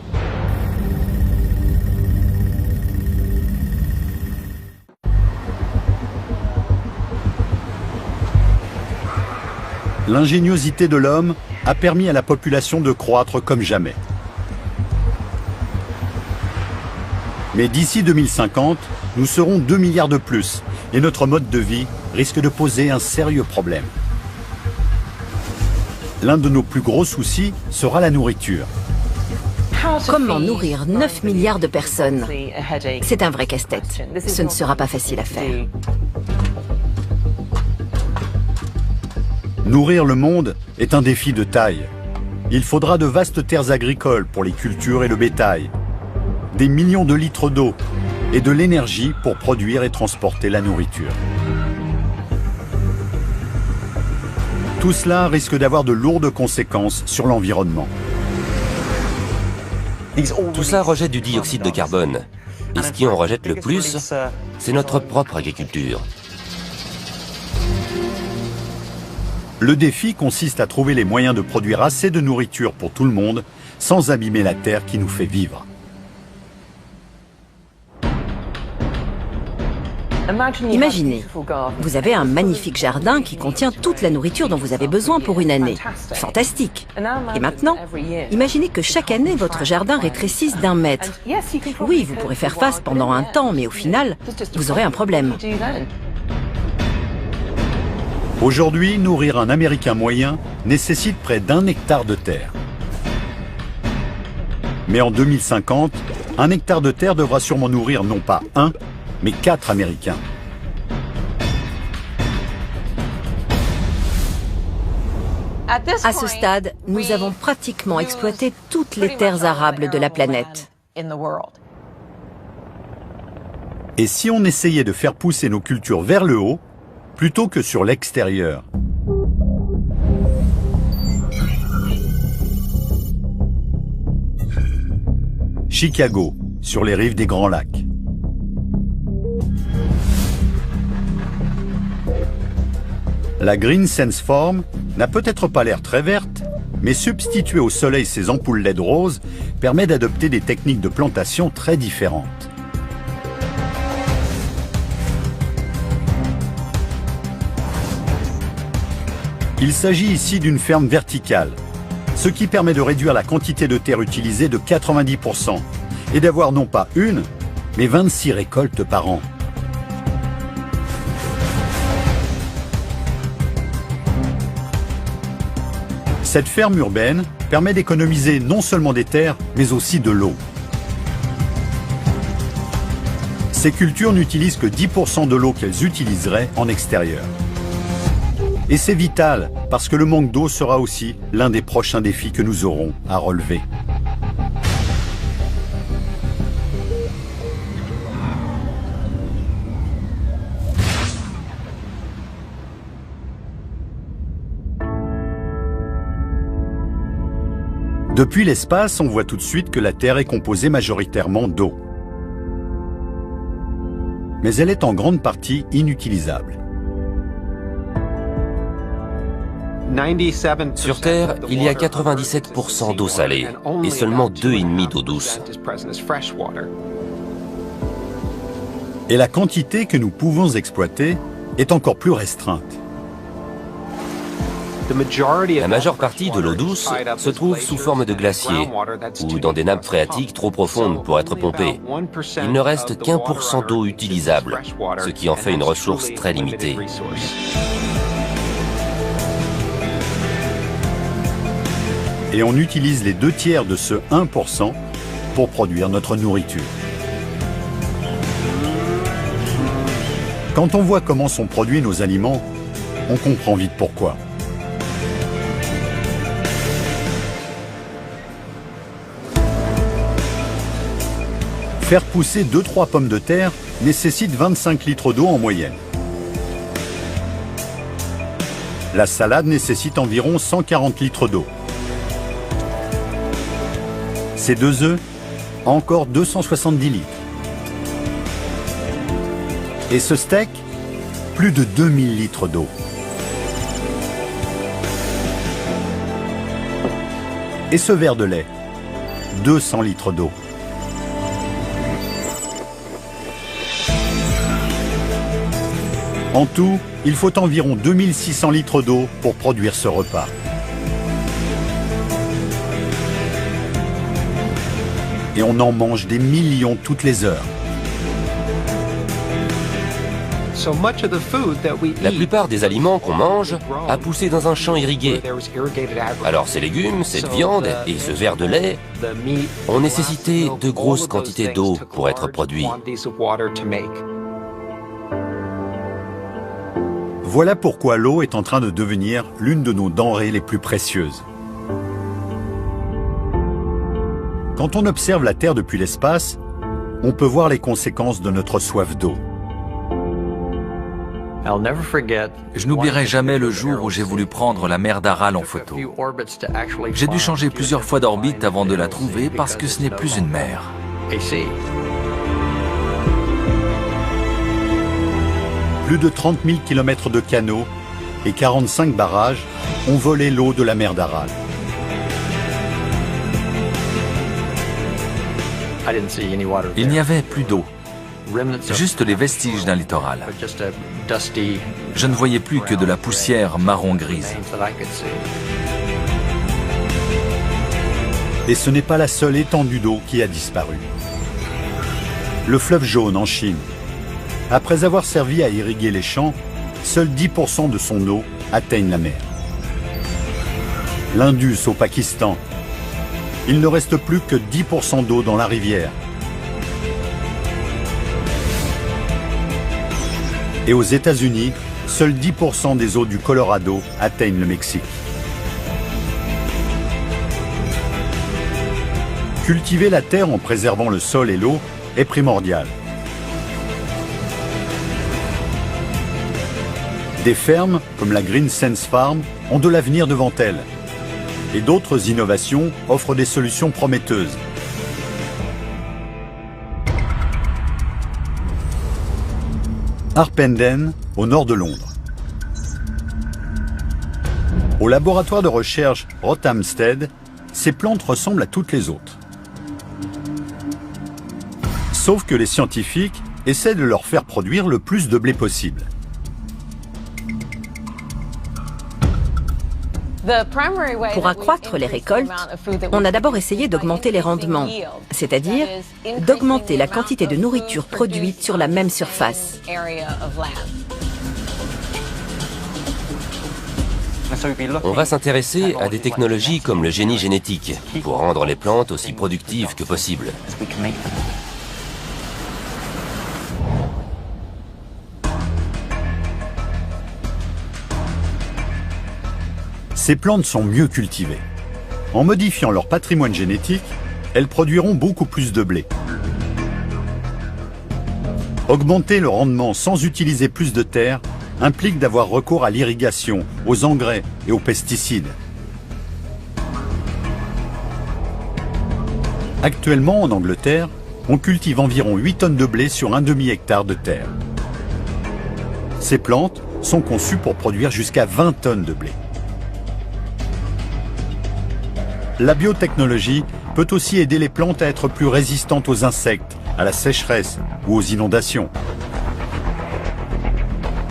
A: L'ingéniosité de l'homme a permis à la population de croître comme jamais. Mais d'ici 2050, nous serons 2 milliards de plus et notre mode de vie risque de poser un sérieux problème. L'un de nos plus gros soucis sera la nourriture.
B: Comment nourrir 9 milliards de personnes? C'est un vrai casse-tête. Ce ne sera pas facile à faire.
A: Nourrir le monde est un défi de taille. Il faudra de vastes terres agricoles pour les cultures et le bétail, des millions de litres d'eau et de l'énergie pour produire et transporter la nourriture. Tout cela risque d'avoir de lourdes conséquences sur l'environnement.
C: Tout ça rejette du dioxyde de carbone. Et ce qui en rejette le plus, c'est notre propre agriculture.
A: Le défi consiste à trouver les moyens de produire assez de nourriture pour tout le monde sans abîmer la terre qui nous fait vivre.
B: Imaginez, vous avez un magnifique jardin qui contient toute la nourriture dont vous avez besoin pour une année. Fantastique. Et maintenant, imaginez que chaque année, votre jardin rétrécisse d'1 mètre. Oui, vous pourrez faire face pendant un temps, mais au final, vous aurez un problème.
A: Aujourd'hui, nourrir un Américain moyen nécessite près d'1 hectare de terre. Mais en 2050, 1 hectare de terre devra sûrement nourrir non pas 1, mais 4 Américains.
B: À ce stade, nous avons pratiquement exploité toutes les terres arables de la planète.
A: Et si on essayait de faire pousser nos cultures vers le haut, plutôt que sur l'extérieur? Chicago, sur les rives des Grands Lacs. La Green Sense Farm n'a peut-être pas l'air très verte, mais substituer au soleil ces ampoules LED roses permet d'adopter des techniques de plantation très différentes. Il s'agit ici d'une ferme verticale, ce qui permet de réduire la quantité de terre utilisée de 90% et d'avoir non pas une, mais 26 récoltes par an. Cette ferme urbaine permet d'économiser non seulement des terres, mais aussi de l'eau. Ces cultures n'utilisent que 10% de l'eau qu'elles utiliseraient en extérieur. Et c'est vital, parce que le manque d'eau sera aussi l'un des prochains défis que nous aurons à relever. Depuis l'espace, on voit tout de suite que la Terre est composée majoritairement d'eau. Mais elle est en grande partie inutilisable.
C: Sur Terre, il y a 97% d'eau salée et seulement 2,5% d'eau douce.
A: Et la quantité que nous pouvons exploiter est encore plus restreinte.
C: La majeure partie de l'eau douce se trouve sous forme de glaciers ou dans des nappes phréatiques trop profondes pour être pompées. Il ne reste qu'1% d'eau utilisable, ce qui en fait une ressource très limitée.
A: Et on utilise les 2/3 de ce 1% pour produire notre nourriture. Quand on voit comment sont produits nos aliments, on comprend vite pourquoi. Faire pousser 2-3 pommes de terre nécessite 25 litres d'eau en moyenne. La salade nécessite environ 140 litres d'eau. Ces 2 œufs, encore 270 litres. Et ce steak, plus de 2000 litres d'eau. Et ce verre de lait, 200 litres d'eau. En tout, il faut environ 2600 litres d'eau pour produire ce repas. Et on en mange des millions toutes les heures.
C: La plupart des aliments qu'on mange a poussé dans un champ irrigué. Alors ces légumes, cette viande et ce verre de lait ont nécessité de grosses quantités d'eau pour être produits.
A: Voilà pourquoi l'eau est en train de devenir l'une de nos denrées les plus précieuses. Quand on observe la Terre depuis l'espace, on peut voir les conséquences de notre soif d'eau.
D: Je n'oublierai jamais le jour où j'ai voulu prendre la mer d'Aral en photo. J'ai dû changer plusieurs fois d'orbite avant de la trouver parce que ce n'est plus une mer.
A: Plus de 30 000 km de canaux et 45 barrages ont volé l'eau de la mer d'Aral.
D: Il n'y avait plus d'eau, juste les vestiges d'un littoral. Je ne voyais plus que de la poussière marron-grise.
A: Et ce n'est pas la seule étendue d'eau qui a disparu. Le fleuve Jaune en Chine. Après avoir servi à irriguer les champs, seuls 10% de son eau atteignent la mer. L'Indus au Pakistan. Il ne reste plus que 10% d'eau dans la rivière. Et aux États-Unis, seuls 10% des eaux du Colorado atteignent le Mexique. Cultiver la terre en préservant le sol et l'eau est primordial. Des fermes, comme la Green Sense Farm, ont de l'avenir devant elles. Et d'autres innovations offrent des solutions prometteuses. Harpenden, au nord de Londres. Au laboratoire de recherche Rothamsted, ces plantes ressemblent à toutes les autres. Sauf que les scientifiques essaient de leur faire produire le plus de blé possible.
B: Pour accroître les récoltes, on a d'abord essayé d'augmenter les rendements, c'est-à-dire d'augmenter la quantité de nourriture produite sur la même surface.
C: On va s'intéresser à des technologies comme le génie génétique pour rendre les plantes aussi productives que possible.
A: Ces plantes sont mieux cultivées. En modifiant leur patrimoine génétique, elles produiront beaucoup plus de blé. Augmenter le rendement sans utiliser plus de terre implique d'avoir recours à l'irrigation, aux engrais et aux pesticides. Actuellement, en Angleterre, on cultive environ 8 tonnes de blé sur un demi-hectare de terre. Ces plantes sont conçues pour produire jusqu'à 20 tonnes de blé. La biotechnologie peut aussi aider les plantes à être plus résistantes aux insectes, à la sécheresse ou aux inondations.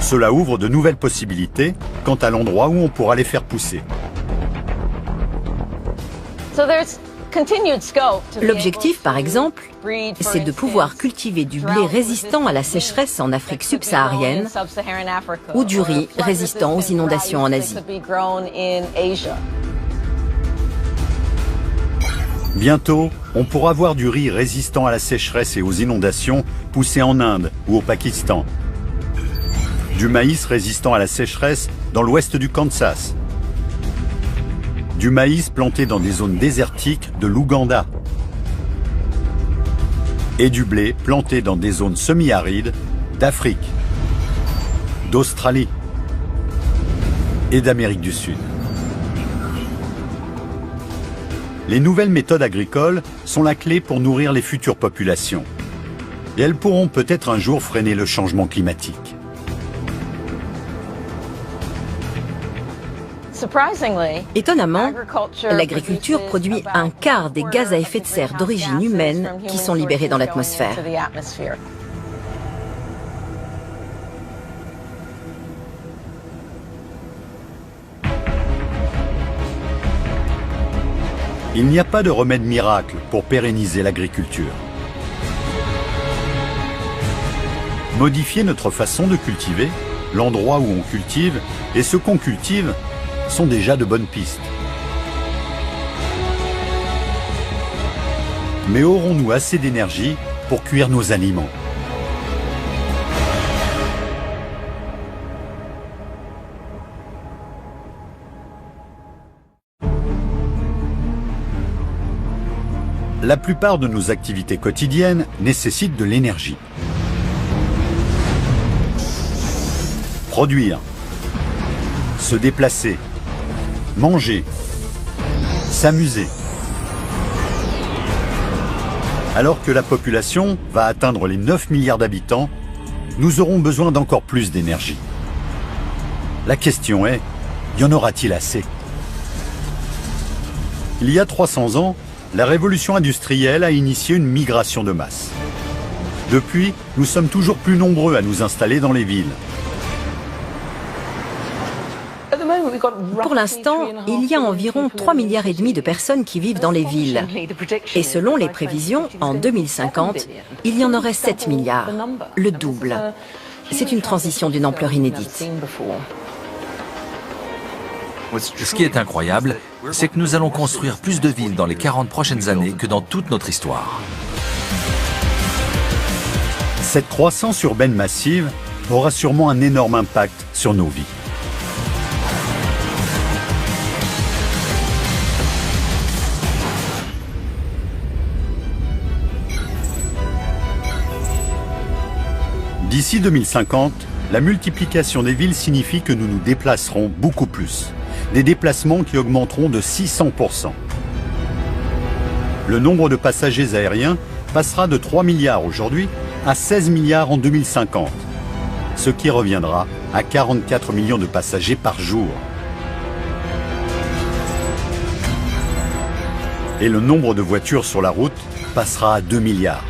A: Cela ouvre de nouvelles possibilités quant à l'endroit où on pourra les faire pousser.
B: L'objectif, par exemple, c'est de pouvoir cultiver du blé résistant à la sécheresse en Afrique subsaharienne ou du riz résistant aux inondations en Asie.
A: Bientôt, on pourra voir du riz résistant à la sécheresse et aux inondations poussé en Inde ou au Pakistan. Du maïs résistant à la sécheresse dans l'ouest du Kansas. Du maïs planté dans des zones désertiques de l'Ouganda. Et du blé planté dans des zones semi-arides d'Afrique, d'Australie et d'Amérique du Sud. Les nouvelles méthodes agricoles sont la clé pour nourrir les futures populations. Et elles pourront peut-être un jour freiner le changement climatique.
B: Étonnamment, l'agriculture produit un quart des gaz à effet de serre d'origine humaine qui sont libérés dans l'atmosphère.
A: Il n'y a pas de remède miracle pour pérenniser l'agriculture. Modifier notre façon de cultiver, l'endroit où on cultive et ce qu'on cultive sont déjà de bonnes pistes. Mais aurons-nous assez d'énergie pour cuire nos aliments ? La plupart de nos activités quotidiennes nécessitent de l'énergie. Produire, se déplacer, manger, s'amuser. Alors que la population va atteindre les 9 milliards d'habitants, nous aurons besoin d'encore plus d'énergie. La question est, y en aura-t-il assez ? Il y a 300 ans, la révolution industrielle a initié une migration de masse. Depuis, nous sommes toujours plus nombreux à nous installer dans les villes.
B: Pour l'instant, il y a environ 3,5 milliards de personnes qui vivent dans les villes. Et selon les prévisions, en 2050, il y en aurait 7 milliards, le double. C'est une transition d'une ampleur inédite.
D: Ce qui est incroyable, c'est que nous allons construire plus de villes dans les 40 prochaines années que dans toute notre histoire.
A: Cette croissance urbaine massive aura sûrement un énorme impact sur nos vies. D'ici 2050, la multiplication des villes signifie que nous nous déplacerons beaucoup plus. Des déplacements qui augmenteront de 600%. Le nombre de passagers aériens passera de 3 milliards aujourd'hui à 16 milliards en 2050, ce qui reviendra à 44 millions de passagers par jour. Et le nombre de voitures sur la route passera à 2 milliards.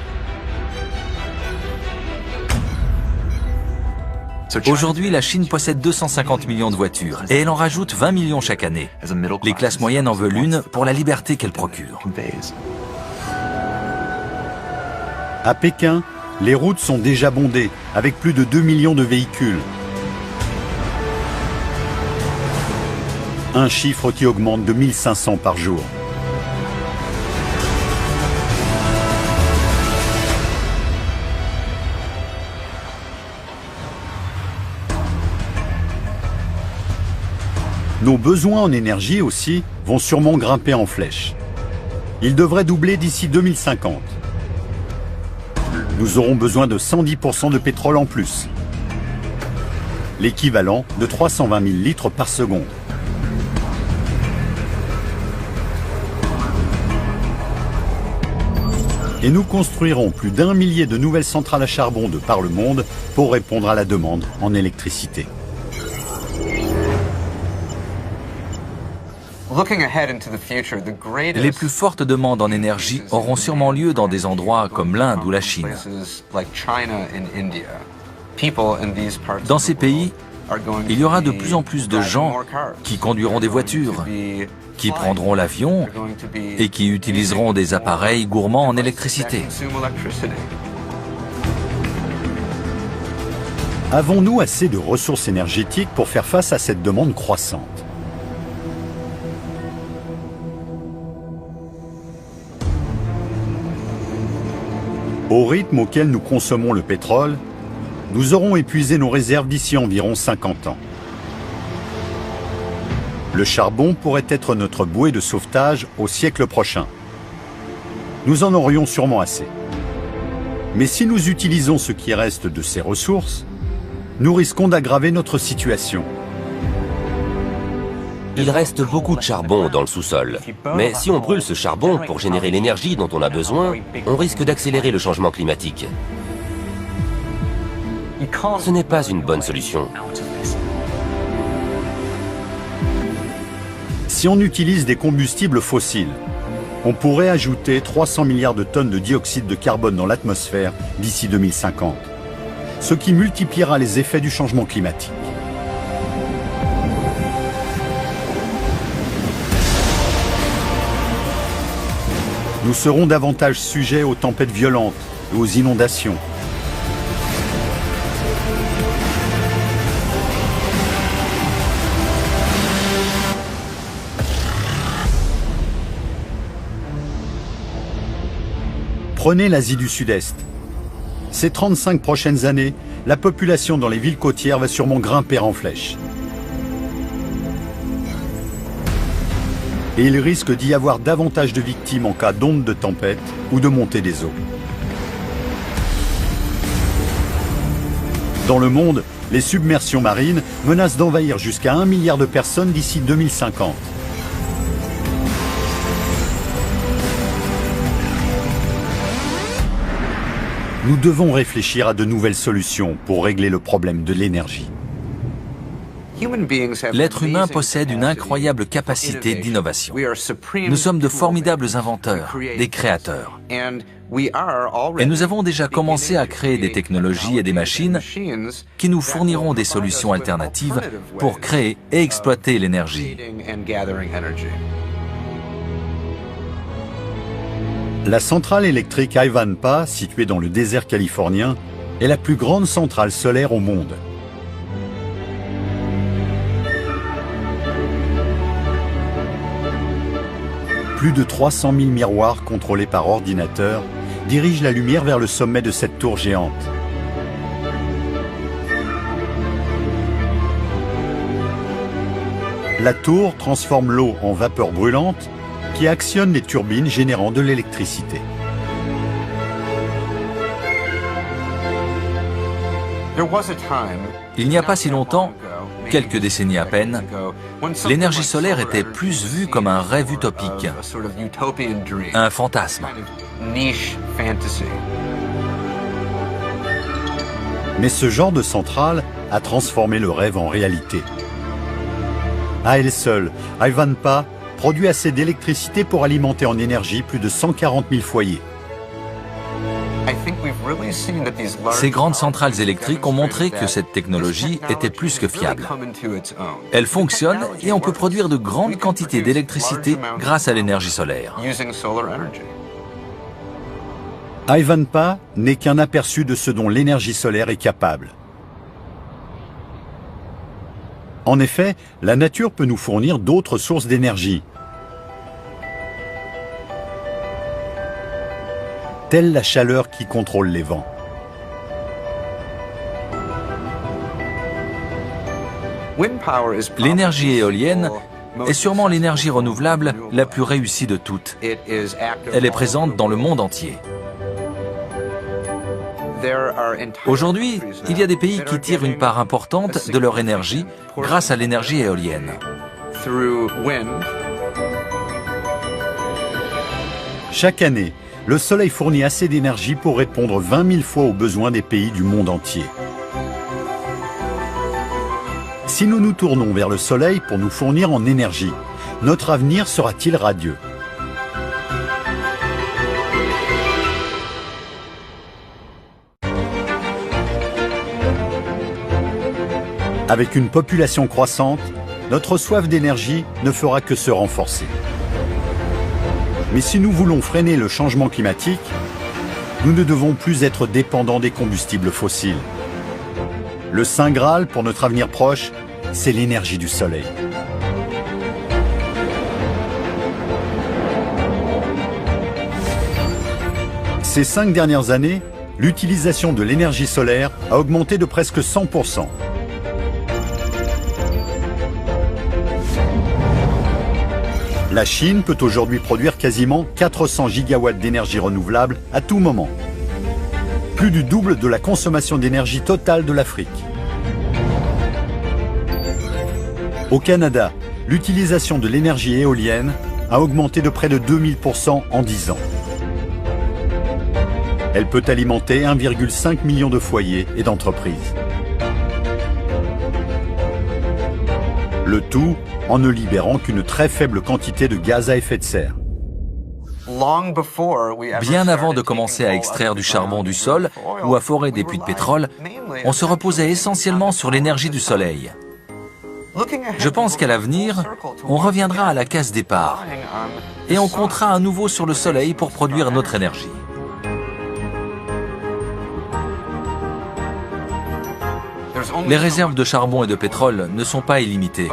D: Aujourd'hui, la Chine possède 250 millions de voitures et elle en rajoute 20 millions chaque année. Les classes moyennes en veulent une pour la liberté qu'elle procure.
A: À Pékin, les routes sont déjà bondées, avec plus de 2 millions de véhicules. Un chiffre qui augmente de 1500 par jour. Nos besoins en énergie aussi vont sûrement grimper en flèche. Ils devraient doubler d'ici 2050. Nous aurons besoin de 110% de pétrole en plus, l'équivalent de 320 000 litres par seconde. Et nous construirons plus d'1 millier de nouvelles centrales à charbon de par le monde pour répondre à la demande en électricité.
D: Les plus fortes demandes en énergie auront sûrement lieu dans des endroits comme l'Inde ou la Chine. Dans ces pays, il y aura de plus en plus de gens qui conduiront des voitures, qui prendront l'avion et qui utiliseront des appareils gourmands en électricité.
A: Avons-nous assez de ressources énergétiques pour faire face à cette demande croissante ? Au rythme auquel nous consommons le pétrole, nous aurons épuisé nos réserves d'ici environ 50 ans. Le charbon pourrait être notre bouée de sauvetage au siècle prochain. Nous en aurions sûrement assez. Mais si nous utilisons ce qui reste de ces ressources, nous risquons d'aggraver notre situation.
C: Il reste beaucoup de charbon dans le sous-sol. Mais si on brûle ce charbon pour générer l'énergie dont on a besoin, on risque d'accélérer le changement climatique. Ce n'est pas une bonne solution.
A: Si on utilise des combustibles fossiles, on pourrait ajouter 300 milliards de tonnes de dioxyde de carbone dans l'atmosphère d'ici 2050, ce qui multipliera les effets du changement climatique. Nous serons davantage sujets aux tempêtes violentes et aux inondations. Prenez l'Asie du Sud-Est. Ces 35 prochaines années, la population dans les villes côtières va sûrement grimper en flèche. Et il risque d'y avoir davantage de victimes en cas d'onde de tempête ou de montée des eaux. Dans le monde, les submersions marines menacent d'envahir jusqu'à 1 milliard de personnes d'ici 2050. Nous devons réfléchir à de nouvelles solutions pour régler le problème de l'énergie.
D: L'être humain possède une incroyable capacité d'innovation. Nous sommes de formidables inventeurs, des créateurs. Et nous avons déjà commencé à créer des technologies et des machines qui nous fourniront des solutions alternatives pour créer et exploiter l'énergie.
A: La centrale électrique Ivanpah, située dans le désert californien, est la plus grande centrale solaire au monde. Plus de 300 000 miroirs contrôlés par ordinateur dirigent la lumière vers le sommet de cette tour géante. La tour transforme l'eau en vapeur brûlante qui actionne les turbines générant de l'électricité.
D: Il n'y a pas si longtemps, quelques décennies à peine, l'énergie solaire était plus vue comme un rêve utopique, un fantasme.
A: Mais ce genre de centrale a transformé le rêve en réalité. À elle seule, Ivanpah produit assez d'électricité pour alimenter en énergie plus de 140 000 foyers.
D: Ces grandes centrales électriques ont montré que cette technologie était plus que fiable. Elle fonctionne et on peut produire de grandes quantités d'électricité grâce à l'énergie solaire.
A: Ivanpah n'est qu'un aperçu de ce dont l'énergie solaire est capable. En effet, la nature peut nous fournir d'autres sources d'énergie, telle la chaleur qui contrôle les vents.
D: L'énergie éolienne est sûrement l'énergie renouvelable la plus réussie de toutes. Elle est présente dans le monde entier. Aujourd'hui, il y a des pays qui tirent une part importante de leur énergie grâce à l'énergie éolienne.
A: Chaque année, le soleil fournit assez d'énergie pour répondre 20 000 fois aux besoins des pays du monde entier. Si nous nous tournons vers le soleil pour nous fournir en énergie, notre avenir sera-t-il radieux ? Avec une population croissante, notre soif d'énergie ne fera que se renforcer. Mais si nous voulons freiner le changement climatique, nous ne devons plus être dépendants des combustibles fossiles. Le Saint Graal pour notre avenir proche, c'est l'énergie du soleil. Ces 5 dernières années, l'utilisation de l'énergie solaire a augmenté de presque 100%. La Chine peut aujourd'hui produire quasiment 400 gigawatts d'énergie renouvelable à tout moment. Plus du double de la consommation d'énergie totale de l'Afrique. Au Canada, l'utilisation de l'énergie éolienne a augmenté de près de 2000% en 10 ans. Elle peut alimenter 1,5 million de foyers et d'entreprises. Le tout en ne libérant qu'une très faible quantité de gaz à effet de serre.
D: Bien avant de commencer à extraire du charbon du sol ou à forer des puits de pétrole, on se reposait essentiellement sur l'énergie du soleil. Je pense qu'à l'avenir, on reviendra à la case départ et on comptera à nouveau sur le soleil pour produire notre énergie. Les réserves de charbon et de pétrole ne sont pas illimitées,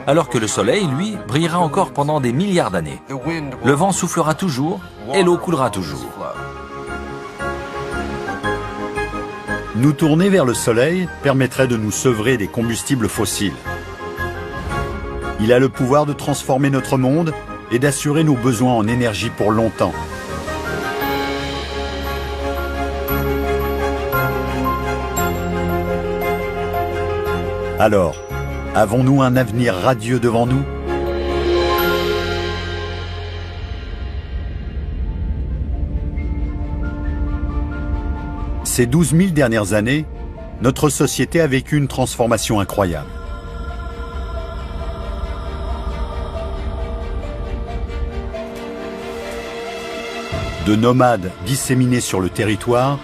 D: alors que le soleil, lui, brillera encore pendant des milliards d'années. Le vent soufflera toujours et l'eau coulera toujours.
A: Nous tourner vers le soleil permettrait de nous sevrer des combustibles fossiles. Il a le pouvoir de transformer notre monde et d'assurer nos besoins en énergie pour longtemps. Alors, avons-nous un avenir radieux devant nous ? Ces 12 000 dernières années, notre société a vécu une transformation incroyable. De nomades disséminés sur le territoire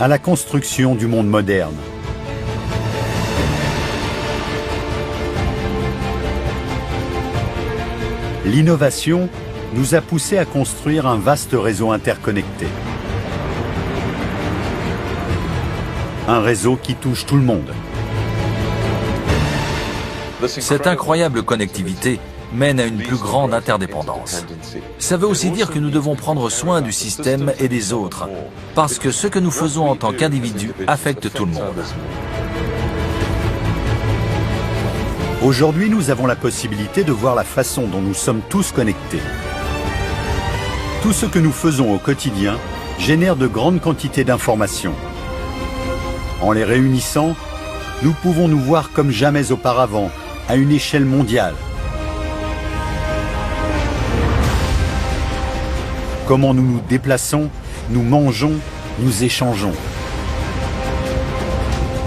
A: à la construction du monde moderne. L'innovation nous a poussés à construire un vaste réseau interconnecté. Un réseau qui touche tout le monde.
D: Cette incroyable connectivité mène à une plus grande interdépendance. Ça veut aussi dire que nous devons prendre soin du système et des autres, parce que ce que nous faisons en tant qu'individus affecte tout le monde.
A: Aujourd'hui, nous avons la possibilité de voir la façon dont nous sommes tous connectés. Tout ce que nous faisons au quotidien génère de grandes quantités d'informations. En les réunissant, nous pouvons nous voir comme jamais auparavant, à une échelle mondiale. Comment nous nous déplaçons, nous mangeons, nous échangeons.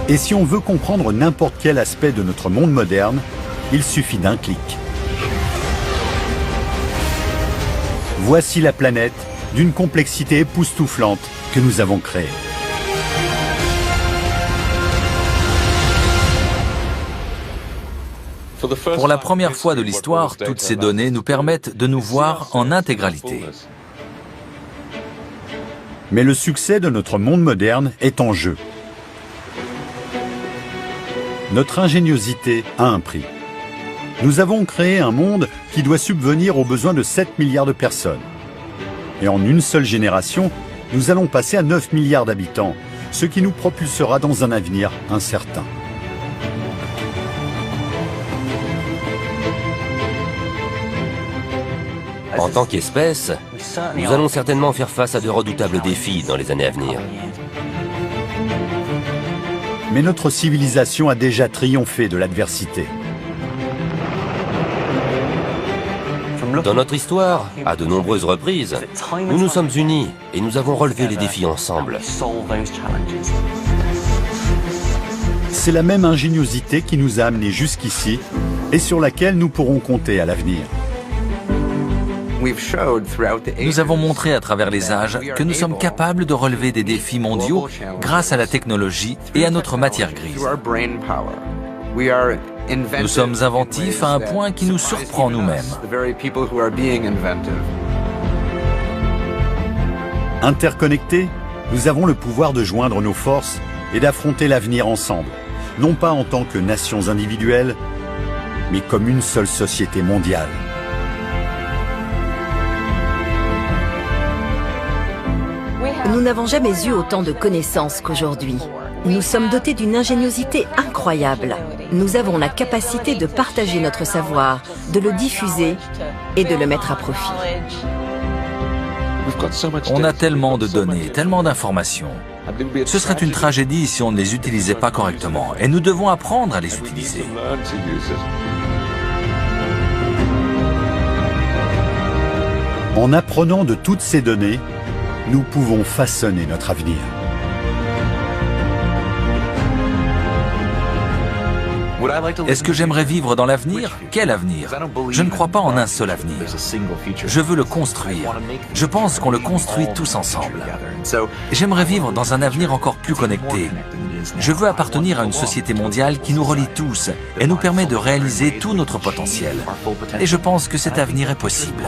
A: Et si on veut comprendre n'importe quel aspect de notre monde moderne, il suffit d'un clic. Voici la planète d'une complexité époustouflante que nous avons créée.
D: Pour la première fois de l'histoire, toutes ces données nous permettent de nous voir en intégralité.
A: Mais le succès de notre monde moderne est en jeu. Notre ingéniosité a un prix. Nous avons créé un monde qui doit subvenir aux besoins de 7 milliards de personnes. Et en une seule génération, nous allons passer à 9 milliards d'habitants, ce qui nous propulsera dans un avenir incertain.
C: En tant qu'espèce, nous allons certainement faire face à de redoutables défis dans les années à venir.
A: Mais notre civilisation a déjà triomphé de l'adversité.
C: Dans notre histoire, à de nombreuses reprises, nous nous sommes unis et nous avons relevé les défis ensemble.
A: C'est la même ingéniosité qui nous a amenés jusqu'ici et sur laquelle nous pourrons compter à l'avenir.
D: Nous avons montré à travers les âges que nous sommes capables de relever des défis mondiaux grâce à la technologie et à notre matière grise. Nous sommes inventifs à un point qui nous surprend nous-mêmes.
A: Interconnectés, nous avons le pouvoir de joindre nos forces et d'affronter l'avenir ensemble, non pas en tant que nations individuelles, mais comme une seule société mondiale.
B: Nous n'avons jamais eu autant de connaissances qu'aujourd'hui. Nous sommes dotés d'une ingéniosité incroyable. Nous avons la capacité de partager notre savoir, de le diffuser et de le mettre à profit.
D: On a tellement de données, tellement d'informations. Ce serait une tragédie si on ne les utilisait pas correctement, et nous devons apprendre à les utiliser.
A: En apprenant de toutes ces données, nous pouvons façonner notre avenir.
D: Est-ce que j'aimerais vivre dans l'avenir? Quel avenir? Je ne crois pas en un seul avenir. Je veux le construire. Je pense qu'on le construit tous ensemble. J'aimerais vivre dans un avenir encore plus connecté. Je veux appartenir à une société mondiale qui nous relie tous et nous permet de réaliser tout notre potentiel. Et je pense que cet avenir est possible.